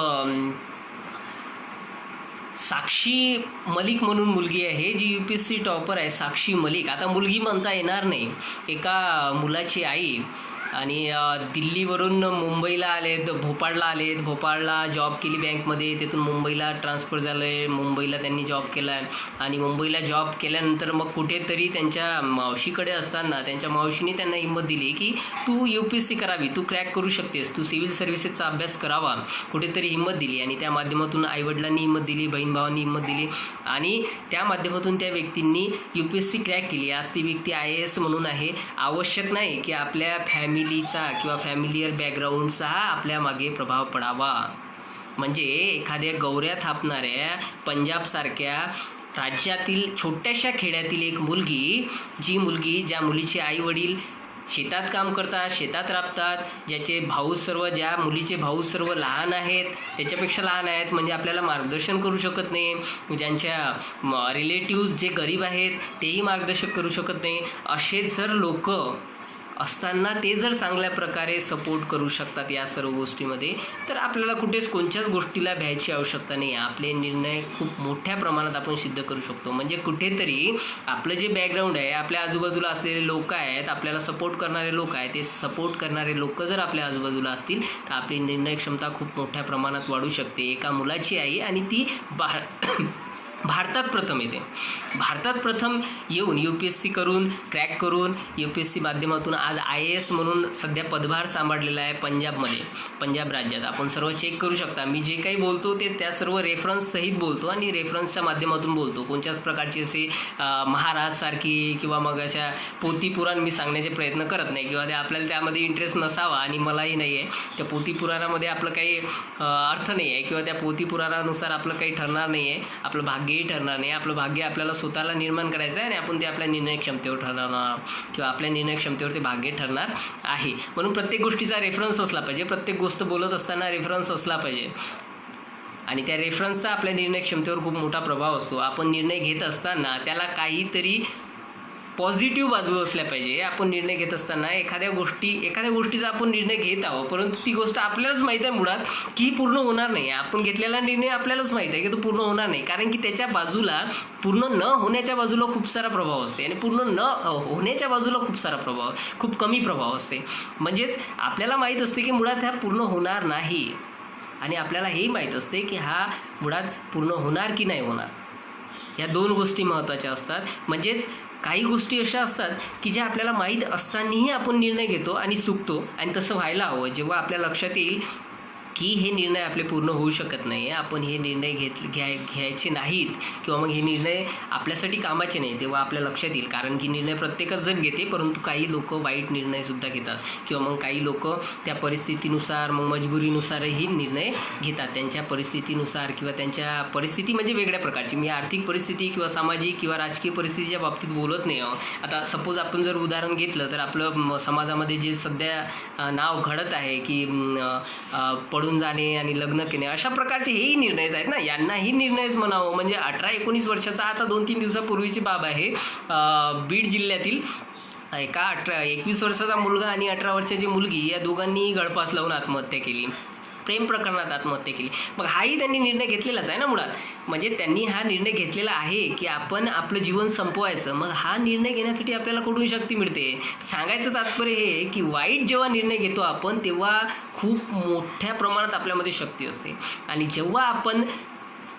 साक्षी मलिक म्हणून मुलगी आहे जी UPSC टॉपर आहे. साक्षी मलिक, आता मुलगी म्हणता येणार नाही, एका मुलाची आई. आणि दिल्लीवरून मुंबईला आलेत, भोपाळला आलेत, भोपाळला जॉब केली बँकमध्ये, तिथून मुंबईला ट्रान्सफर झालं आहे, मुंबईला त्यांनी जॉब केला आहे. आणि मुंबईला जॉब केल्यानंतर मग कुठेतरी त्यांच्या मावशीकडे असताना त्यांच्या मावशीने त्यांना हिंमत दिली की तू UPSC करावी, तू क्रॅक करू शकतेस, तू सिव्हिल सर्व्हिसेसचा अभ्यास करावा, कुठेतरी हिंमत दिली. आणि त्या माध्यमातून आईवडिलांनी हिंमत दिली, बहीण भावांनी हिंमत दिली आणि त्या माध्यमातून त्या व्यक्तींनी UPSC क्रॅक केली. आज ती व्यक्ती IAS म्हणून आहे. आवश्यक नाही की आपल्या फॅमिलीचा किंवा फॅमिलियर बॅकग्राऊंडचा आपल्या मागे प्रभाव पडावा. म्हणजे एखाद्या गौऱ्या थापणाऱ्या पंजाबसारख्या राज्यातील छोट्याशा खेड्यातील एक मुलगी, ज्या मुलीचे आईवडील शेतात काम करतात, शेतात राबतात, ज्या मुलीचे भाऊ सर्व लहान आहेत, त्याच्यापेक्षा लहान आहेत, म्हणजे आपल्याला मार्गदर्शन करू शकत नाही, ज्यांच्या रिलेटिव्ज जे गरीब आहेत तेही मार्गदर्शन करू शकत नाही, असे जर लोक असताना ते जर चांगल्या प्रकारे सपोर्ट करू शकतात या सर्व गोष्टीमध्ये, तर आपल्याला कुठेच कोणत्याच गोष्टीला भ्यायची आवश्यकता नाही. आपले निर्णय खूप मोठ्या प्रमाणात आपण सिद्ध करू शकतो. म्हणजे कुठेतरी आपलं जे बॅकग्राऊंड आहे, आपल्या आजूबाजूला असलेले लोक आहेत, आपल्याला सपोर्ट करणारे लोक आहेत, ते सपोर्ट करणारे लोक जर आपल्या आजूबाजूला असतील तर आपली निर्णय क्षमता खूप मोठ्या प्रमाणात वाढू शकते. एका मुलाची आई आणि ती भारतात प्रथम येते. भारतात प्रथम येऊन UPSC करून क्रॅक करून UPSC माध्यमातून आज IAS म्हणून सध्या पदभार सांभाळलेला आहे पंजाब राज्यात. आपण सर्व चेक करू शकता. मी जे काही बोलतो ते त्या सर्व रेफरन्स सहित बोलतो आणि रेफरन्सच्या माध्यमातून बोलतो. कोणत्याच प्रकारची असे महाराजसारखी किंवा मग अशा पोथीपुराण मी सांगण्याचे प्रयत्न करत नाही किंवा ते आपल्याला त्यामध्ये इंटरेस्ट नसावा आणि मलाही नाही आहे. त्या पोथीपुराणामध्ये आपलं काही अर्थ नाही आहे किंवा त्या पोथीपुराणानुसार आपलं काही ठरणार नाही आहे, आपलं भाग्यही ठरणार नाही. आपलं भाग्य आपल्याला स्वतःला निर्माण करायचं आहे आणि आपण ते आपल्या निर्णय क्षमतेवर ठरवणार किंवा आपल्या निर्णय क्षमतेवर ते भाग्य ठरणार आहे. म्हणून प्रत्येक गोष्टीचा रेफरन्स असला पाहिजे, प्रत्येक गोष्ट बोलत असताना रेफरन्स असला पाहिजे आणि त्या रेफरन्सचा आपल्या निर्णय क्षमतेवर खूप मोठा प्रभाव असतो. आपण निर्णय घेत असताना त्याला काहीतरी पॉझिटिव्ह बाजू असल्या पाहिजे. आपण निर्णय घेत असताना एखाद्या गोष्टीचा आपण निर्णय घेत आहोत, परंतु ती गोष्ट आपल्यालाच माहीत आहे मुळात की पूर्ण होणार नाही. आपण घेतलेला निर्णय आपल्यालाच माहीत आहे की तो पूर्ण होणार नाही, कारण की त्याच्या बाजूला पूर्ण न होण्याच्या बाजूला खूप सारा प्रभाव असते आणि पूर्ण न होण्याच्या बाजूला खूप कमी प्रभाव असते. म्हणजेच आपल्याला माहीत असते की मुळात हा पूर्ण होणार नाही आणि आपल्याला हेही माहीत असते की हा मुळात पूर्ण होणार की नाही होणार. या दोन गोष्टी महत्त्वाच्या असतात. म्हणजेच काही गोष्टी अशा असतात की ज्या आपल्याला माहीत असतानाही आपण निर्णय घेतो आणि चुकतो आणि तसं व्हायला हवं. जेव्हा आपल्या लक्षात येईल की हे निर्णय आपले पूर्ण होऊ शकत नाही, आपण हे निर्णय घ्यायचे नाहीत किंवा मग हे निर्णय आपल्यासाठी कामाचे नाही, तेव्हा आपल्या लक्षात येईल. कारण की निर्णय प्रत्येकच जण घेते, परंतु काही लोक वाईट निर्णयसुद्धा घेतात किंवा मग काही लोक त्या परिस्थितीनुसार मग मजबुरीनुसारही निर्णय घेतात. त्यांच्या परिस्थितीनुसार किंवा त्यांच्या परिस्थिती म्हणजे वेगळ्या प्रकारची, मी आर्थिक परिस्थिती किंवा सामाजिक किंवा राजकीय परिस्थितीच्या बाबतीत बोलत नाही आहोत. आता सपोज आपण जर उदाहरण घेतलं तर आपलं समाजामध्ये जे सध्या नाव घडत आहे की पडून जाणे आणि लग्न केणे, अशा प्रकारचे हेही निर्णयच आहेत ना, यांनाही निर्णयच म्हणावं. म्हणजे 18-19 वर्षाचा आता 2-3 दिवसापूर्वीची बाब आहे. बीड जिल्ह्यातील एका 21 वर्षाचा मुलगा आणि 18 वर्षाची मुलगी या दोघांनी गळफास लावून आत्महत्या केली, प्रेम प्रकरणात आत्महत्या केली. मग हाही त्यांनी निर्णय घेतलेलाच आहे ना मुळात. म्हणजे त्यांनी हा निर्णय घेतलेला आहे की आपण आपलं जीवन संपवायचं. मग हा निर्णय घेण्यासाठी आपल्याला कुठून शक्ती मिळते? सांगायचं तात्पर्य हे की वाईट जेव्हा निर्णय घेतो आपण तेव्हा खूप मोठ्या प्रमाणात आपल्यामध्ये शक्ती असते आणि जेव्हा आपण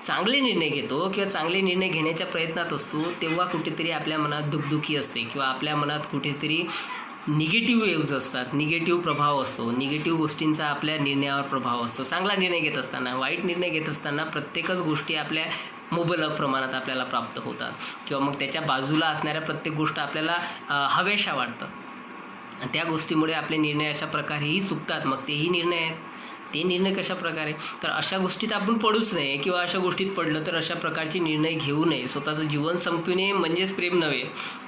चांगले निर्णय घेतो किंवा चांगले निर्णय घेण्याच्या प्रयत्नात असतो तेव्हा कुठेतरी आपल्या मनात दुखदुखी असते किंवा आपल्या मनात कुठेतरी निगेटिव्ह वेव्ज असतात, निगेटिव्ह प्रभाव असतो, निगेटिव्ह गोष्टींचा आपल्या निर्णयावर प्रभाव असतो. चांगला निर्णय घेत असताना, वाईट निर्णय घेत असताना प्रत्येकच गोष्टी आपल्या मुबलक प्रमाणात आपल्याला प्राप्त होतात किंवा मग त्याच्या बाजूला असणाऱ्या प्रत्येक गोष्ट आपल्याला हव्याशा वाटतात. त्या गोष्टीमुळे आपले निर्णय अशा प्रकारेही चुकतात. मग तेही निर्णय आहेत. ते निर्णय कशा प्रकारे? तर अशा गोष्टीत आपण पडूच नये किंवा अशा गोष्टीत पडलं तर अशा प्रकारचे निर्णय घेऊ नये. स्वतःचं जीवन संपविणे म्हणजेच प्रेम नव्हे.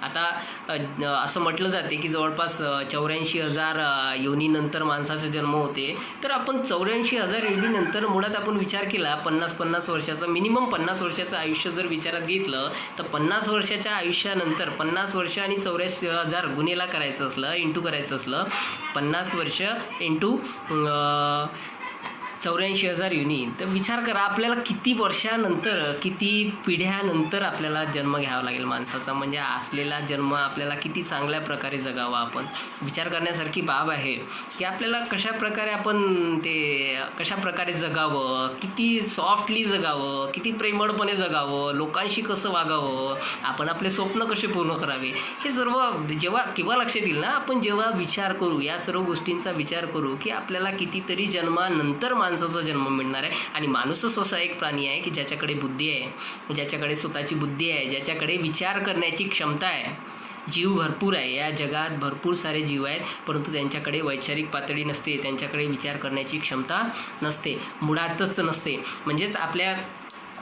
आता असं म्हटलं जाते की जवळपास 84,000 योनीनंतर माणसाचा जन्म होते. तर आपण 84,000 योनीनंतर मुळात आपण विचार केला 50 वर्षाचा, मिनिमम 50 वर्षाचं आयुष्य जर विचारात घेतलं तर 50 वर्षाच्या आयुष्यानंतर 50 वर्ष आणि 84,000 गुन्हेला करायचं असलं, इंटू करायचं असलं, 50 वर्ष इंटू 84,000 युनिट. तर विचार करा आपल्याला किती वर्षानंतर, किती पिढ्यानंतर आपल्याला जन्म घ्यावा लागेल माणसाचा. म्हणजे असलेला जन्म आपल्याला किती चांगल्या प्रकारे जगावा. आपण विचार करण्यासारखी बाब आहे की आपल्याला कशाप्रकारे आपण ते कशाप्रकारे जगावं, किती सॉफ्टली जगावं, किती प्रेमळपणे जगावं, लोकांशी कसं वागावं, आपण आपले स्वप्न कसे पूर्ण करावे, हे सर्व जेव्हा केव्हा लक्षात येईल ना, आपण जेव्हा विचार करू, या सर्व गोष्टींचा विचार करू की आपल्याला कितीतरी जन्मानंतर माणसाचा जन्म मिळणार आहे. आणि माणूसच असा एक प्राणी आहे की ज्याच्याकडे बुद्धी आहे, ज्याच्याकडे स्वतःची बुद्धी आहे, ज्याच्याकडे विचार करण्याची क्षमता आहे. जीव भरपूर आहे, या जगात भरपूर सारे जीव आहेत, परंतु त्यांच्याकडे वैचारिक पातळी नसते, त्यांच्याकडे विचार करण्याची क्षमता नसते, मुळातच नसते. म्हणजेच आपल्या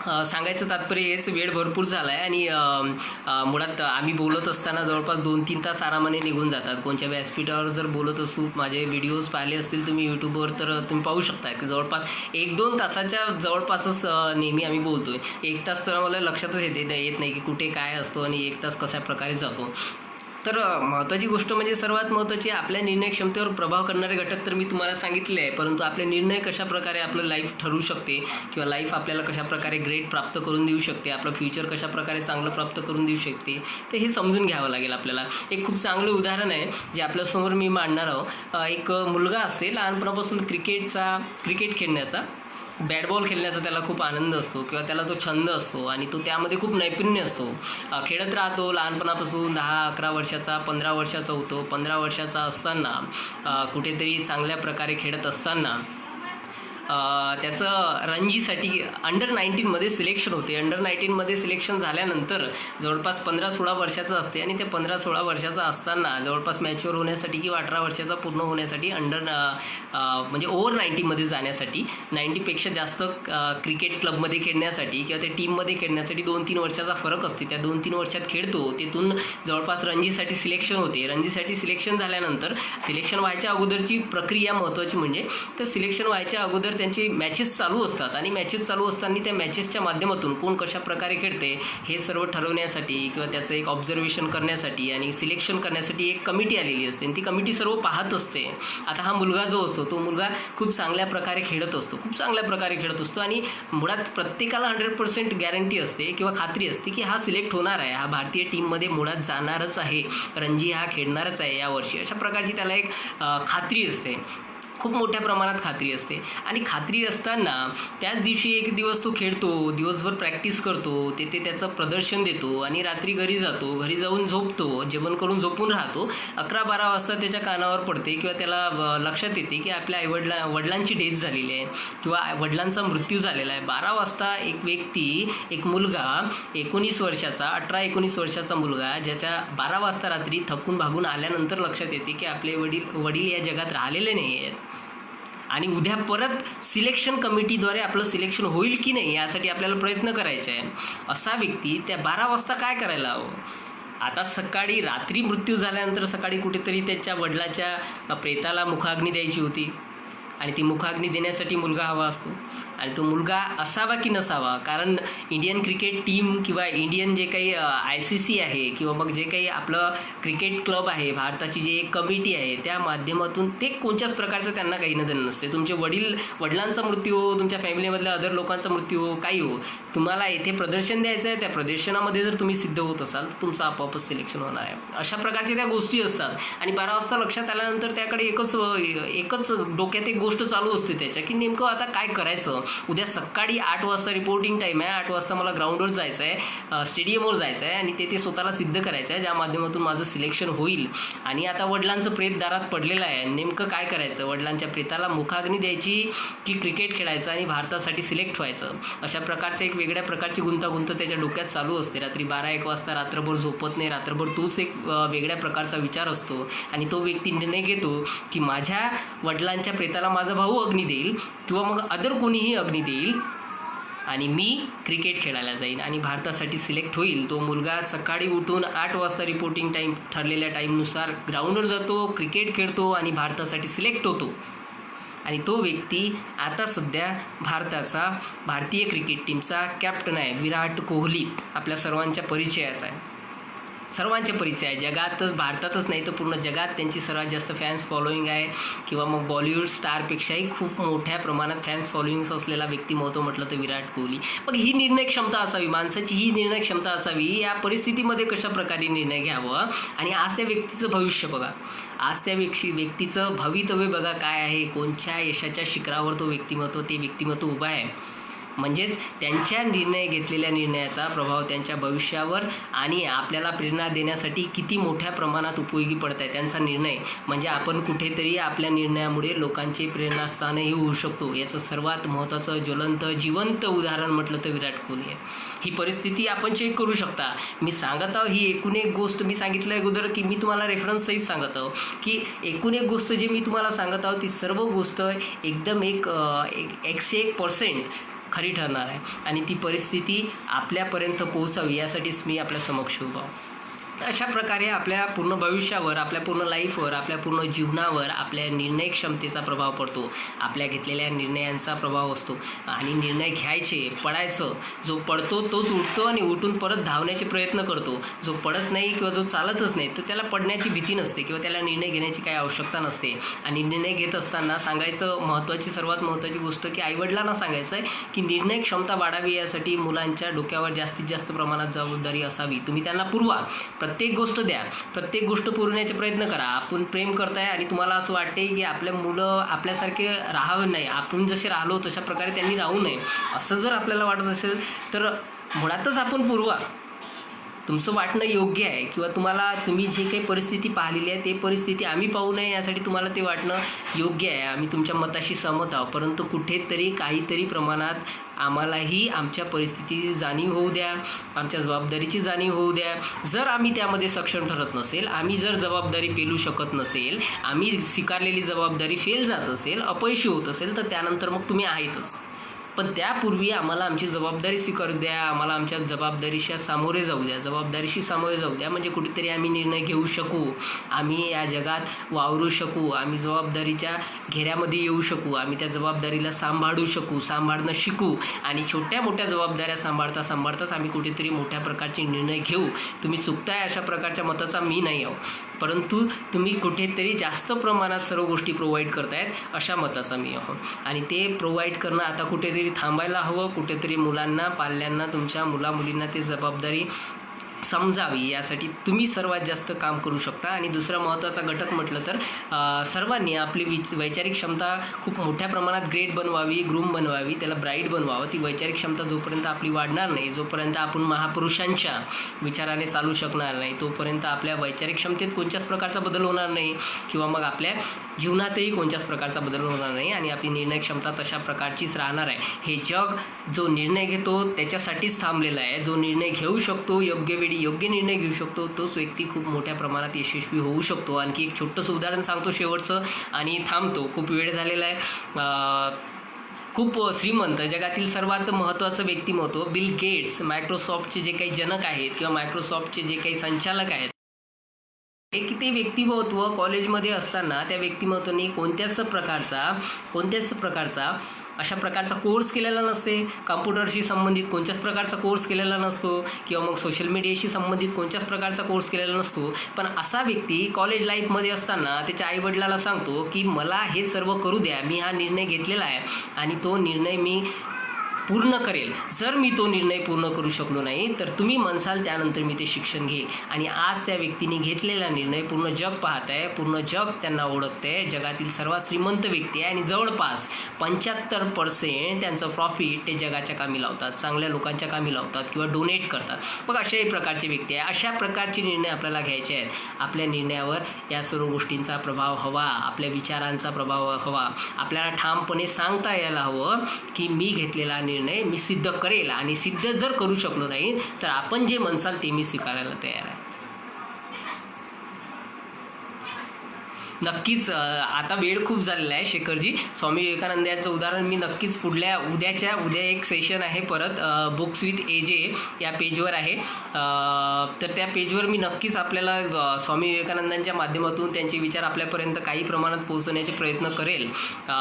सांगायचं तात्पर्य हेच, वेळ भरपूर झाला आहे आणि मुळात आम्ही बोलत असताना जवळपास 2-3 तास आरामाने निघून जातात. कोणत्या व्यासपीठावर जर बोलत असू, माझे व्हिडिओज पाहिले असतील तुम्ही यूट्यूबवर, तर तुम्ही पाहू शकता की जवळपास 1-2 तासाच्या जवळपासच नेहमी आम्ही बोलतो आहे. 1 तास तर मला लक्षातच येत नाही की कुठे काय असतो आणि 1 तास कशा प्रकारे जातो. तर महत्त्वाची गोष्ट म्हणजे सर्वात महत्त्वाची, आपल्या निर्णय क्षमतेवर प्रभाव करणारे घटक तर मी तुम्हाला सांगितले आहे, परंतु आपले निर्णय कशाप्रकारे आपलं लाईफ ठरवू शकते किंवा लाईफ आपल्याला कशाप्रकारे ग्रेड प्राप्त करून देऊ शकते, आपलं फ्युचर कशाप्रकारे चांगलं प्राप्त करून देऊ शकते, तर हे समजून घ्यावं लागेल आपल्याला. एक खूप चांगलं उदाहरण आहे जे आपल्यासमोर मी मांडणार आहोत. एक मुलगा असते, लहानपणापासून क्रिकेट खेळण्याचा, बॅट बॉल खेळण्याचा त्याला खूप आनंद असतो किंवा त्याला तो छंद असतो आणि तो त्यामध्ये खूप नैपुण्य असतो. खेळत राहतो लहानपणापासून. 10-11 वर्षाचा, 15 वर्षाचा होतो. 15 वर्षाचा असताना कुठेतरी चांगल्या प्रकारे खेळत असताना त्याचं रणजीसाठी अंडर 19मध्ये सिलेक्शन होते. अंडर 19मध्ये सिलेक्शन झाल्यानंतर जवळपास 15-16 वर्षाचं असते आणि ते 15-16 वर्षाचा असताना जवळपास मॅच्युअर होण्यासाठी किंवा 18 वर्षाचा पूर्ण होण्यासाठी म्हणजे ओव्हर 90मध्ये जाण्यासाठी, 90पेक्षा जास्त क्रिकेट क्लबमध्ये खेळण्यासाठी किंवा ते टीममध्ये खेळण्यासाठी 2-3 वर्षाचा फरक असते. त्या 2-3 वर्षात खेळतो, तिथून जवळपास रणजीसाठी सिलेक्शन होते. रणजीसाठी सिलेक्शन झाल्यानंतर सिलेक्शन व्हायच्या अगोदरची प्रक्रिया महत्त्वाची म्हणजे, तर सिलेक्शन व्हायच्या अगोदर त्यांची मॅचेस चालू असतात आणि मॅचेस चालू असताना त्या मॅचेसच्या माध्यमातून कोण कशा प्रकारे खेळते हे सर्व ठरवण्यासाठी किंवा त्याचं एक ऑब्झर्वेशन करण्यासाठी आणि सिलेक्शन करण्यासाठी एक कमिटी आलेली असते आणि ती कमिटी सर्व पाहत असते. आता हा मुलगा जो असतो, तो मुलगा खूप चांगल्या प्रकारे खेळत असतो, आणि मुळात प्रत्येकाला 100% गॅरंटी असते किंवा खात्री असते की हा सिलेक्ट होणार आहे, हा भारतीय टीममध्ये मुळात जाणारच आहे, रणजी हा खेळणारच आहे यावर्षी, अशा प्रकारची त्याला एक खात्री असते. खूप मोठ्या प्रमाणात खात्री असते. आणि खात्री असताना त्याच दिवशी एक दिवस तो खेळतो, दिवसभर प्रॅक्टिस करतो, तेथे त्याचं प्रदर्शन देतो आणि रात्री घरी जातो. घरी जाऊन झोपतो, जेवण करून झोपून राहतो. 11-12 वाजता त्याच्या कानावर पडते किंवा त्याला लक्षात येते की आपल्या वडिलांची डेथ झालेली आहे किंवा वडिलांचा मृत्यू झालेला आहे. 12 वाजता एक व्यक्ती, एक मुलगा 19 वर्षाचा, 18-19 वर्षाचा मुलगा, ज्याच्या 12 वाजता रात्री थकून भागून आल्यानंतर लक्षात येते की आपले वडील या जगात राहिलेले नाही आहेत आणि उद्या परत सिलेक्शन कमिटीद्वारे आपलं सिलेक्शन होईल की नाही यासाठी आपल्याला प्रयत्न करायचे आहे. असा व्यक्ती त्या 12 वाजता काय करायला हवं? आता रात्री मृत्यू झाल्यानंतर सकाळी कुठेतरी त्याच्या वडिलाच्या प्रेताला मुखाग्नी द्यायची होती आणि ती मुखाग्नी देण्यासाठी मुलगा हवा असतो आणि तो मुलगा असावा की नसावा, कारण इंडियन क्रिकेट टीम किंवा इंडियन जे काही ICC आहे किंवा मग जे काही आपलं क्रिकेट क्लब आहे, भारताची जी एक कमिटी आहे, त्या माध्यमातून ते कोणत्याच प्रकारचं त्यांना काही न देणं नसते. तुमचे वडिलांचा मृत्यू हो, तुमच्या फॅमिलीमधल्या अदर लोकांचा मृत्यू हो, काही हो, तुम्हाला येथे प्रदर्शन द्यायचं आहे. त्या प्रदर्शनामध्ये जर तुम्ही सिद्ध होत असाल तर तुमचं आपोआपच सिलेक्शन होणार आहे. अशा प्रकारच्या त्या गोष्टी असतात. आणि 12 वाजता लक्षात आल्यानंतर त्याकडे एकच डोक्यात एक गोष्ट चालू असते त्याच्या, की नेमकं आता काय करायचं. उद्या सकाळी 8 वाजता रिपोर्टिंग टाईम आहे, 8 वाजता मला ग्राउंडवर जायचं आहे, स्टेडियमवर जायचं आहे आणि ते स्वतःला सिद्ध करायचं आहे, ज्या माध्यमातून माझं सिलेक्शन होईल. आणि आता वडिलांचं प्रेत दारात पडलेलं आहे, नेमकं काय करायचं? वडिलांच्या प्रेताला मुखाग्नी द्यायची की क्रिकेट खेळायचं आणि भारतासाठी सिलेक्ट व्हायचं? अशा प्रकारचं एक वेगळ्या प्रकारची गुंतागुंत त्याच्या डोक्यात चालू असते. रात्री 12-1 वाजता रात्रभर झोपत नाही, रात्रभर तोच एक वेगळ्या प्रकारचा विचार असतो आणि तो व्यक्ती निर्णय घेतो की माझ्या वडिलांच्या प्रेताला माझा भाऊ अग्नी देईल किंवा मग अदर कोणीही अग्नी देईल आणि मी क्रिकेट खेळायला जाईन आणि भारतासाठी सिलेक्ट होईल. तो मुलगा सकाळी उठून 8 वाजता रिपोर्टिंग टाईम ठरलेल्या टाईमनुसार ग्राउंडवर जातो, क्रिकेट खेळतो आणि भारतासाठी सिलेक्ट होतो. आणि तो व्यक्ती आता सध्या भारतीय क्रिकेट टीमचा कॅप्टन आहे. विराट कोहली आपल्या सर्वांच्या परिचयाचा आहे. सर्वांचे परिचय आहे. जगातच, भारतातच नाही तर पूर्ण जगात त्यांची सर्वात जास्त फॅन्स फॉलोईंग आहे. किंवा मग बॉलिवूड स्टारपेक्षाही खूप मोठ्या प्रमाणात फॅन्स फॉलोईंग्स असलेला व्यक्तिमत्व म्हटलं तर विराट कोहली. मग ही निर्णय क्षमता असावी, माणसाची ही निर्णय क्षमता असावी, या परिस्थितीमध्ये कशा प्रकारे निर्णय घ्यावं. आणि आज त्या व्यक्तीचं भविष्य बघा, आज त्या व्यक्तीचं भवितव्य बघा काय आहे, कोणत्या यशाच्या शिखरावर ते व्यक्तिमत्व उभं आहे. म्हणजेच त्यांच्या घेतलेल्या निर्णयाचा प्रभाव त्यांच्या भविष्यावर आणि आपल्याला प्रेरणा देण्यासाठी किती मोठ्या प्रमाणात उपयोगी पडत आहे त्यांचा निर्णय. म्हणजे आपण कुठेतरी आपल्या निर्णयामुळे लोकांचे प्रेरणास्थानही होऊ शकतो. याचं सर्वात महत्त्वाचं ज्वलंत जिवंत उदाहरण म्हटलं तर विराट कोहली आहे. ही परिस्थिती आपण चेक करू शकता. मी सांगत आहो ही एकूण एक गोष्ट मी सांगितलं अगोदर की मी तुम्हाला रेफरन्ससहित सांगत आहो की एकूण एक गोष्ट जे मी तुम्हाला सांगत आहो ती सर्व गोष्ट एकदम 101% खरी ठरणार आहे. आणि ती परिस्थिती आपल्यापर्यंत पोहोचावी यासाठीच मी आपल्या समक्ष उभा आहे. तर अशा प्रकारे आपल्या पूर्ण भविष्यावर, आपल्या पूर्ण लाईफवर, आपल्या पूर्ण जीवनावर आपल्या निर्णय क्षमतेचा प्रभाव पडतो. आपल्या घेतलेल्या निर्णयांचा प्रभाव असतो. आणि निर्णय घ्यायचे, पडायचं, जो पडतो तोच उठतो आणि उठून परत धावण्याचे प्रयत्न करतो. जो पडत नाही किंवा जो चालतच नाही तर त्याला पडण्याची भीती नसते किंवा त्याला निर्णय घेण्याची काही आवश्यकता नसते. आणि निर्णय घेत असताना सांगायचं सर्वात महत्त्वाची गोष्ट की आईवडिलांना सांगायचं आहे की निर्णय क्षमता वाढावी यासाठी मुलांच्या डोक्यावर जास्तीत जास्त प्रमाणात जबाबदारी असावी. तुम्ही त्यांना पुरवा, प्रत्येक गोष्ट द्या, प्रत्येक गोष्ट पुरवण्याचे प्रयत्न करा. आपण प्रेम करताय आणि तुम्हाला असं वाटते की आपल्या मुलं आपल्यासारखे राहावे नाही, आपण जसे राहिलो तशा प्रकारे त्यांनी राहू नये, असं जर आपल्याला वाटत असेल तर मुळातच आपण पुरवा. तुमचं वाटणं योग्य आहे किंवा तुम्ही जे काही परिस्थिती पाहिलेली आहे ते परिस्थिती आम्ही पाहू नये यासाठी तुम्हाला ते वाटणं योग्य आहे. आम्ही तुमच्या मताशी सहमत आहोत, परंतु कुठेतरी काहीतरी प्रमाणात आम्हालाही आमच्या परिस्थितीची जाणीव होऊ द्या, आमच्या जबाबदारीची जाणीव होऊ द्या. जर आम्ही त्यामध्ये सक्षम ठरत नसेल, आम्ही जर जबाबदारी पेलू शकत नसेल, आम्ही स्वीकारलेली जबाबदारी फेल जात असेल, अपयशी होत असेल तर त्यानंतर मग तुम्ही आहेतच. पण त्यापूर्वी आम्हाला आमची जबाबदारी स्वीकारू द्या, आम्हाला आमच्या जबाबदारीशी सामोरे जाऊ द्या. म्हणजे कुठेतरी आम्ही निर्णय घेऊ शकू, आम्ही या जगात वावरू शकू, आम्ही जबाबदारीच्या घेऱ्यामध्ये येऊ शकू, आम्ही त्या जबाबदारीला सांभाळणं शिकू. आणि छोट्या मोठ्या जबाबदाऱ्या सांभाळताच आम्ही कुठेतरी मोठ्या प्रकारचे निर्णय घेऊ. तुम्ही चुकताय अशा प्रकारच्या मताचा मी नाही आहो, परंतु तुम्ही कुठेतरी जास्त प्रमाणात सर्व गोष्टी प्रोव्हाइड करतायत अशा मताचा मी आहो. आणि ते प्रोव्हाइड करणं आता कुठेतरी थांबायला हवं. कुठेतरी पाल्यांना तुमच्या मुलींना ते जबाबदारी समजावी यासाठी तुम्ही सर्वात जास्त काम करू शकता. आणि दुसरा महत्त्वाचा घटक म्हटलं तर सर्वांनी आपली वैचारिक क्षमता खूप मोठ्या प्रमाणात ग्रेट बनवावी, ग्रूम बनवावी, त्याला ब्राईट बनवावं. ती वैचारिक क्षमता जोपर्यंत आपली वाढणार नाही, जोपर्यंत आपण महापुरुषांच्या विचाराने चालू शकणार नाही, तोपर्यंत आपल्या वैचारिक क्षमतेत कोणत्याच प्रकारचा बदल होणार नाही किंवा मग आपल्या जीवनातही कोणत्याच प्रकारचा बदल होणार नाही. आणि आपली निर्णय क्षमता तशा प्रकारचीच राहणार आहे. हे जग जो निर्णय घेतो त्याच्यासाठीच थांबलेला आहे. जो निर्णय घेऊ शकतो, योग्य वेळी योग्य निर्णय घेऊ शकतो, तोच व्यक्ती खूप मोठ्या प्रमाणात यशस्वी होऊ शकतो. आणखी एक छोटंसं उदाहरण सांगतो शेवटचं आणि थांबतो, खूप वेळ झालेला आहे. खूप श्रीमंत, जगातील सर्वात महत्त्वाचं व्यक्तिमत्व बिल गेट्स, मायक्रोसॉफ्टचे जे काही जनक आहेत किंवा मायक्रोसॉफ्टचे जे काही संचालक आहेत, की ते व्यक्तिमत्व कॉलेजमध्ये असताना त्या व्यक्तिमत्वाने कोणत्याच प्रकारचा अशा प्रकारचा कोर्स केलेला नसते. कम्प्युटरशी संबंधित कोणत्याच प्रकारचा कोर्स केलेला नसतो किंवा मग सोशल मीडियाशी संबंधित कोणत्याच प्रकारचा कोर्स केलेला नसतो. पण असा व्यक्ती कॉलेज लाईफमध्ये असताना त्याच्या आईवडिलाला सांगतो की मला हे सर्व करू द्या, मी हा निर्णय घेतलेला आहे आणि तो निर्णय मी पूर्ण करेल. जर मी तो निर्णय पूर्ण करू शकलो नाही तर तुम्ही म्हणसाल त्यानंतर मी ते शिक्षण घेईल. आणि आज त्या व्यक्तीने घेतलेला निर्णय पूर्ण जग पाहत आहे, पूर्ण जग त्यांना ओळखतं आहे. जगातील सर्वात श्रीमंत व्यक्ती आहे आणि जवळपास 75% त्यांचं प्रॉफिट ते जगाच्या कामी लावतात, चांगल्या लोकांच्या कामी लावतात किंवा डोनेट करतात. मग अशाही प्रकारचे व्यक्ती आहे. अशा प्रकारचे निर्णय आपल्याला घ्यायचे आहेत. आपल्या निर्णयावर या सर्व गोष्टींचा प्रभाव हवा, आपल्या विचारांचा प्रभाव हवा. आपल्याला ठामपणे सांगता यायला हवं की मी घेतलेला निर्णय मी सिद्ध करेल आणि सिद्ध जर करू शकलो नाही तर आपण जे म्हणसाल ते मी स्वीकारायला तयार आहे. नक्कीच आता वेळ खूप झालेला आहे शेखरजी. स्वामी विवेकानंद याचं उदाहरण मी नक्कीच उद्या एक सेशन आहे परत बुक्स विथ AJ या पेजवर आहे. तर त्या पेजवर मी नक्कीच आपल्याला स्वामी विवेकानंदांच्या माध्यमातून त्यांचे विचार आपल्यापर्यंत काही प्रमाणात पोहोचवण्याचे प्रयत्न करेल.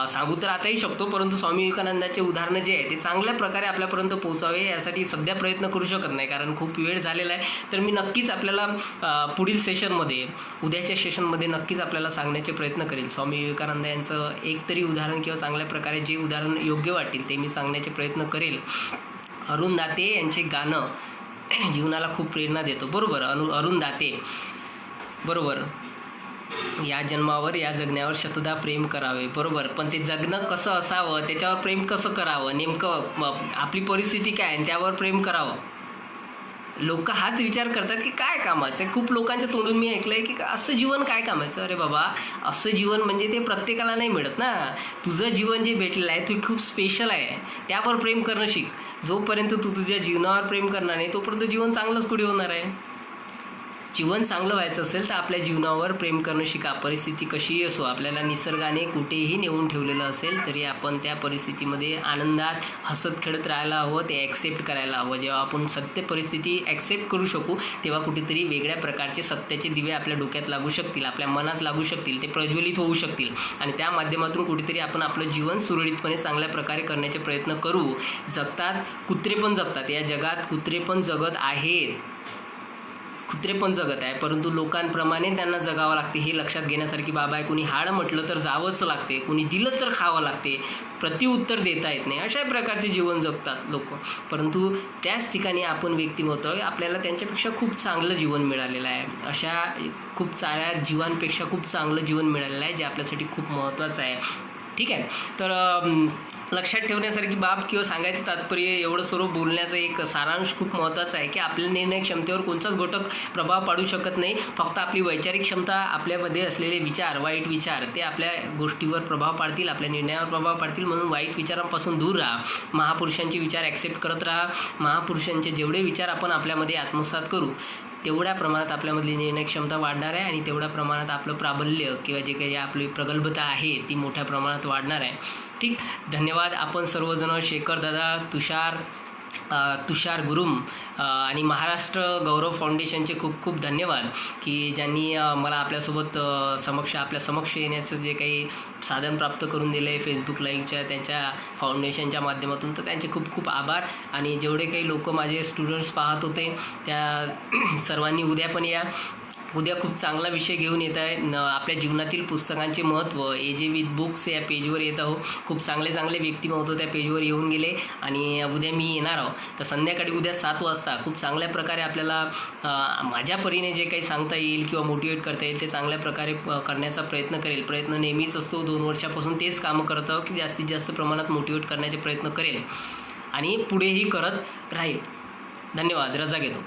सांगू तर आताही शकतो, परंतु स्वामी विवेकानंदांचे उदाहरणं जे आहे ते चांगल्या प्रकारे आपल्यापर्यंत पोहोचावे यासाठी सध्या प्रयत्न करू शकत नाही, कारण खूप वेळ झालेला आहे. तर मी नक्कीच आपल्याला पुढील सेशनमध्ये, उद्याच्या सेशनमध्ये नक्कीच आपल्याला सांगण्याचे प्रयत्न करेल. स्वामी विवेकानंद यांचं एकतरी उदाहरण किंवा चांगल्या प्रकारे जे उदाहरण योग्य वाटेल ते मी सांगण्याचे प्रयत्न करेल. अरुण दाते यांचे गाणं जीवनाला खूप प्रेरणा देतो. बरोबर, अरुण दाते, बरोबर. या जन्मावर या जगण्यावर शतदा प्रेम करावे. बरोबर, पण ते जगणं कसं असावं, त्याच्यावर प्रेम कसं करावं, नेमकं आपली परिस्थिती काय आणि त्यावर प्रेम करावं. लोक हाच विचार करतात की काय कामाचं. खूप लोकांच्या तोंडून मी ऐकलं आहे की असं जीवन काय कामाचं. अरे बाबा, असं जीवन म्हणजे ते प्रत्येकाला नाही मिळत ना. तुझं जीवन जे भेटलेलं आहे ते खूप स्पेशल आहे, त्यावर प्रेम करणं शिक. जोपर्यंत तू तुझ्या जीवनावर प्रेम करणार नाही तोपर्यंत जीवन चांगलंच कुठे होणार आहे. जीवन चांगलं व्हायचं असेल तर आपल्या जीवनावर प्रेम करणं शिका. परिस्थिती कशीही असो, आपल्याला निसर्गाने कुठेही नेऊन ठेवलेलं असेल तरी आपण त्या परिस्थितीमध्ये आनंदात हसत खेळत राहायला हवं, ते ॲक्सेप्ट करायला हवं. जेव्हा आपण सत्य परिस्थिती ॲक्सेप्ट करू शकू तेव्हा कुठेतरी वेगळ्या प्रकारचे सत्याचे दिवे आपल्या डोक्यात लागू शकतील, आपल्या मनात लागू शकतील, ते प्रज्वलित होऊ शकतील आणि त्या माध्यमातून कुठेतरी आपण आपलं जीवन सुरळीतपणे चांगल्या प्रकारे करण्याचे प्रयत्न करू. जगतात कुत्रे पण जगतात, या जगात कुत्रे पण जगत आहेत, कुत्रे पण जगत आहे, परंतु लोकांप्रमाणे त्यांना जगावं लागते हे लक्षात घेण्यासारखी बाब आहे. कुणी हाड म्हटलं तर जावंच लागते, कुणी दिलं तर खावं लागते, प्रत्युत्तर देता येत नाही, अशा प्रकारचे जीवन जगतात लोक. परंतु त्याच ठिकाणी आपण व्यक्तिमत्व आहे, आपल्याला त्यांच्यापेक्षा खूप चांगलं जीवन मिळालेलं आहे. अशा खूप साऱ्या जीवांपेक्षा खूप चांगलं जीवन मिळालेलं आहे जे आपल्यासाठी खूप महत्त्वाचं आहे. ठीक आहे, तर लक्षात ठेवण्यासारखी बाब किंवा सांगायचं तात्पर्य, एवढं सर्व बोलण्याचं एक सारांश खूप महत्त्वाचा आहे की आपल्या निर्णय क्षमतेवर कोणताच घटक प्रभाव पाडू शकत नाही. फक्त आपली वैचारिक क्षमता, आपल्यामध्ये असलेले विचार, वाईट विचार, ते आपल्या गोष्टीवर प्रभाव पाडतील, आपल्या निर्णयावर प्रभाव पाडतील. म्हणून वाईट विचारांपासून दूर राहा, महापुरुषांचे विचार ॲक्सेप्ट करत राहा. महापुरुषांचे जेवढे विचार आपण आपल्यामध्ये आत्मसात करू तेवढ्या प्रमाणात आपल्यामधली निर्णय क्षमता वाढणार आहे आणि तेवढ्या प्रमाणात आपलं प्राबल्य किंवा जे काही आपली प्रगल्भता आहे ती मोठ्या प्रमाणात वाढणार आहे. ठीक, धन्यवाद. आपण सर्वजण, शेखर दादा, तुषार गुरुम आणि महाराष्ट्र गौरव फाउंडेशनचे खूप खूप धन्यवाद की ज्यांनी मला आपल्यासोबत आपल्या समक्ष येण्याचं जे काही साधन प्राप्त करून दिलं आहे फेसबुक लाईव्हच्या त्यांच्या फाउंडेशनच्या माध्यमातून. तर त्यांचे खूप खूप आभार. आणि जेवढे काही लोक माझे स्टुडंट्स पाहत होते त्या सर्वांनी उद्या पण या. उद्या खूप चांगला विषय घेऊन येत आहे, आपल्या जीवनातील पुस्तकांचे महत्त्व. AJ विथ बुक्स या पेजवर येत आहो. खूप चांगले चांगले व्यक्तिमत्व त्या पेजवर येऊन गेले आणि उद्या मी येणार आहो. तर संध्याकाळी उद्या 7 वाजता खूप चांगल्या प्रकारे आपल्याला माझ्या परीने जे काही सांगता येईल किंवा मोटिवेट करता येईल ते चांगल्या प्रकारे करण्याचा प्रयत्न करेल. प्रयत्न नेहमीच असतो, 2 वर्षापासून तेच कामं करत आहो की जास्तीत जास्त प्रमाणात मोटिवेट करण्याचे प्रयत्न करेल आणि पुढेही करत राहील. धन्यवाद. रजा घेतो.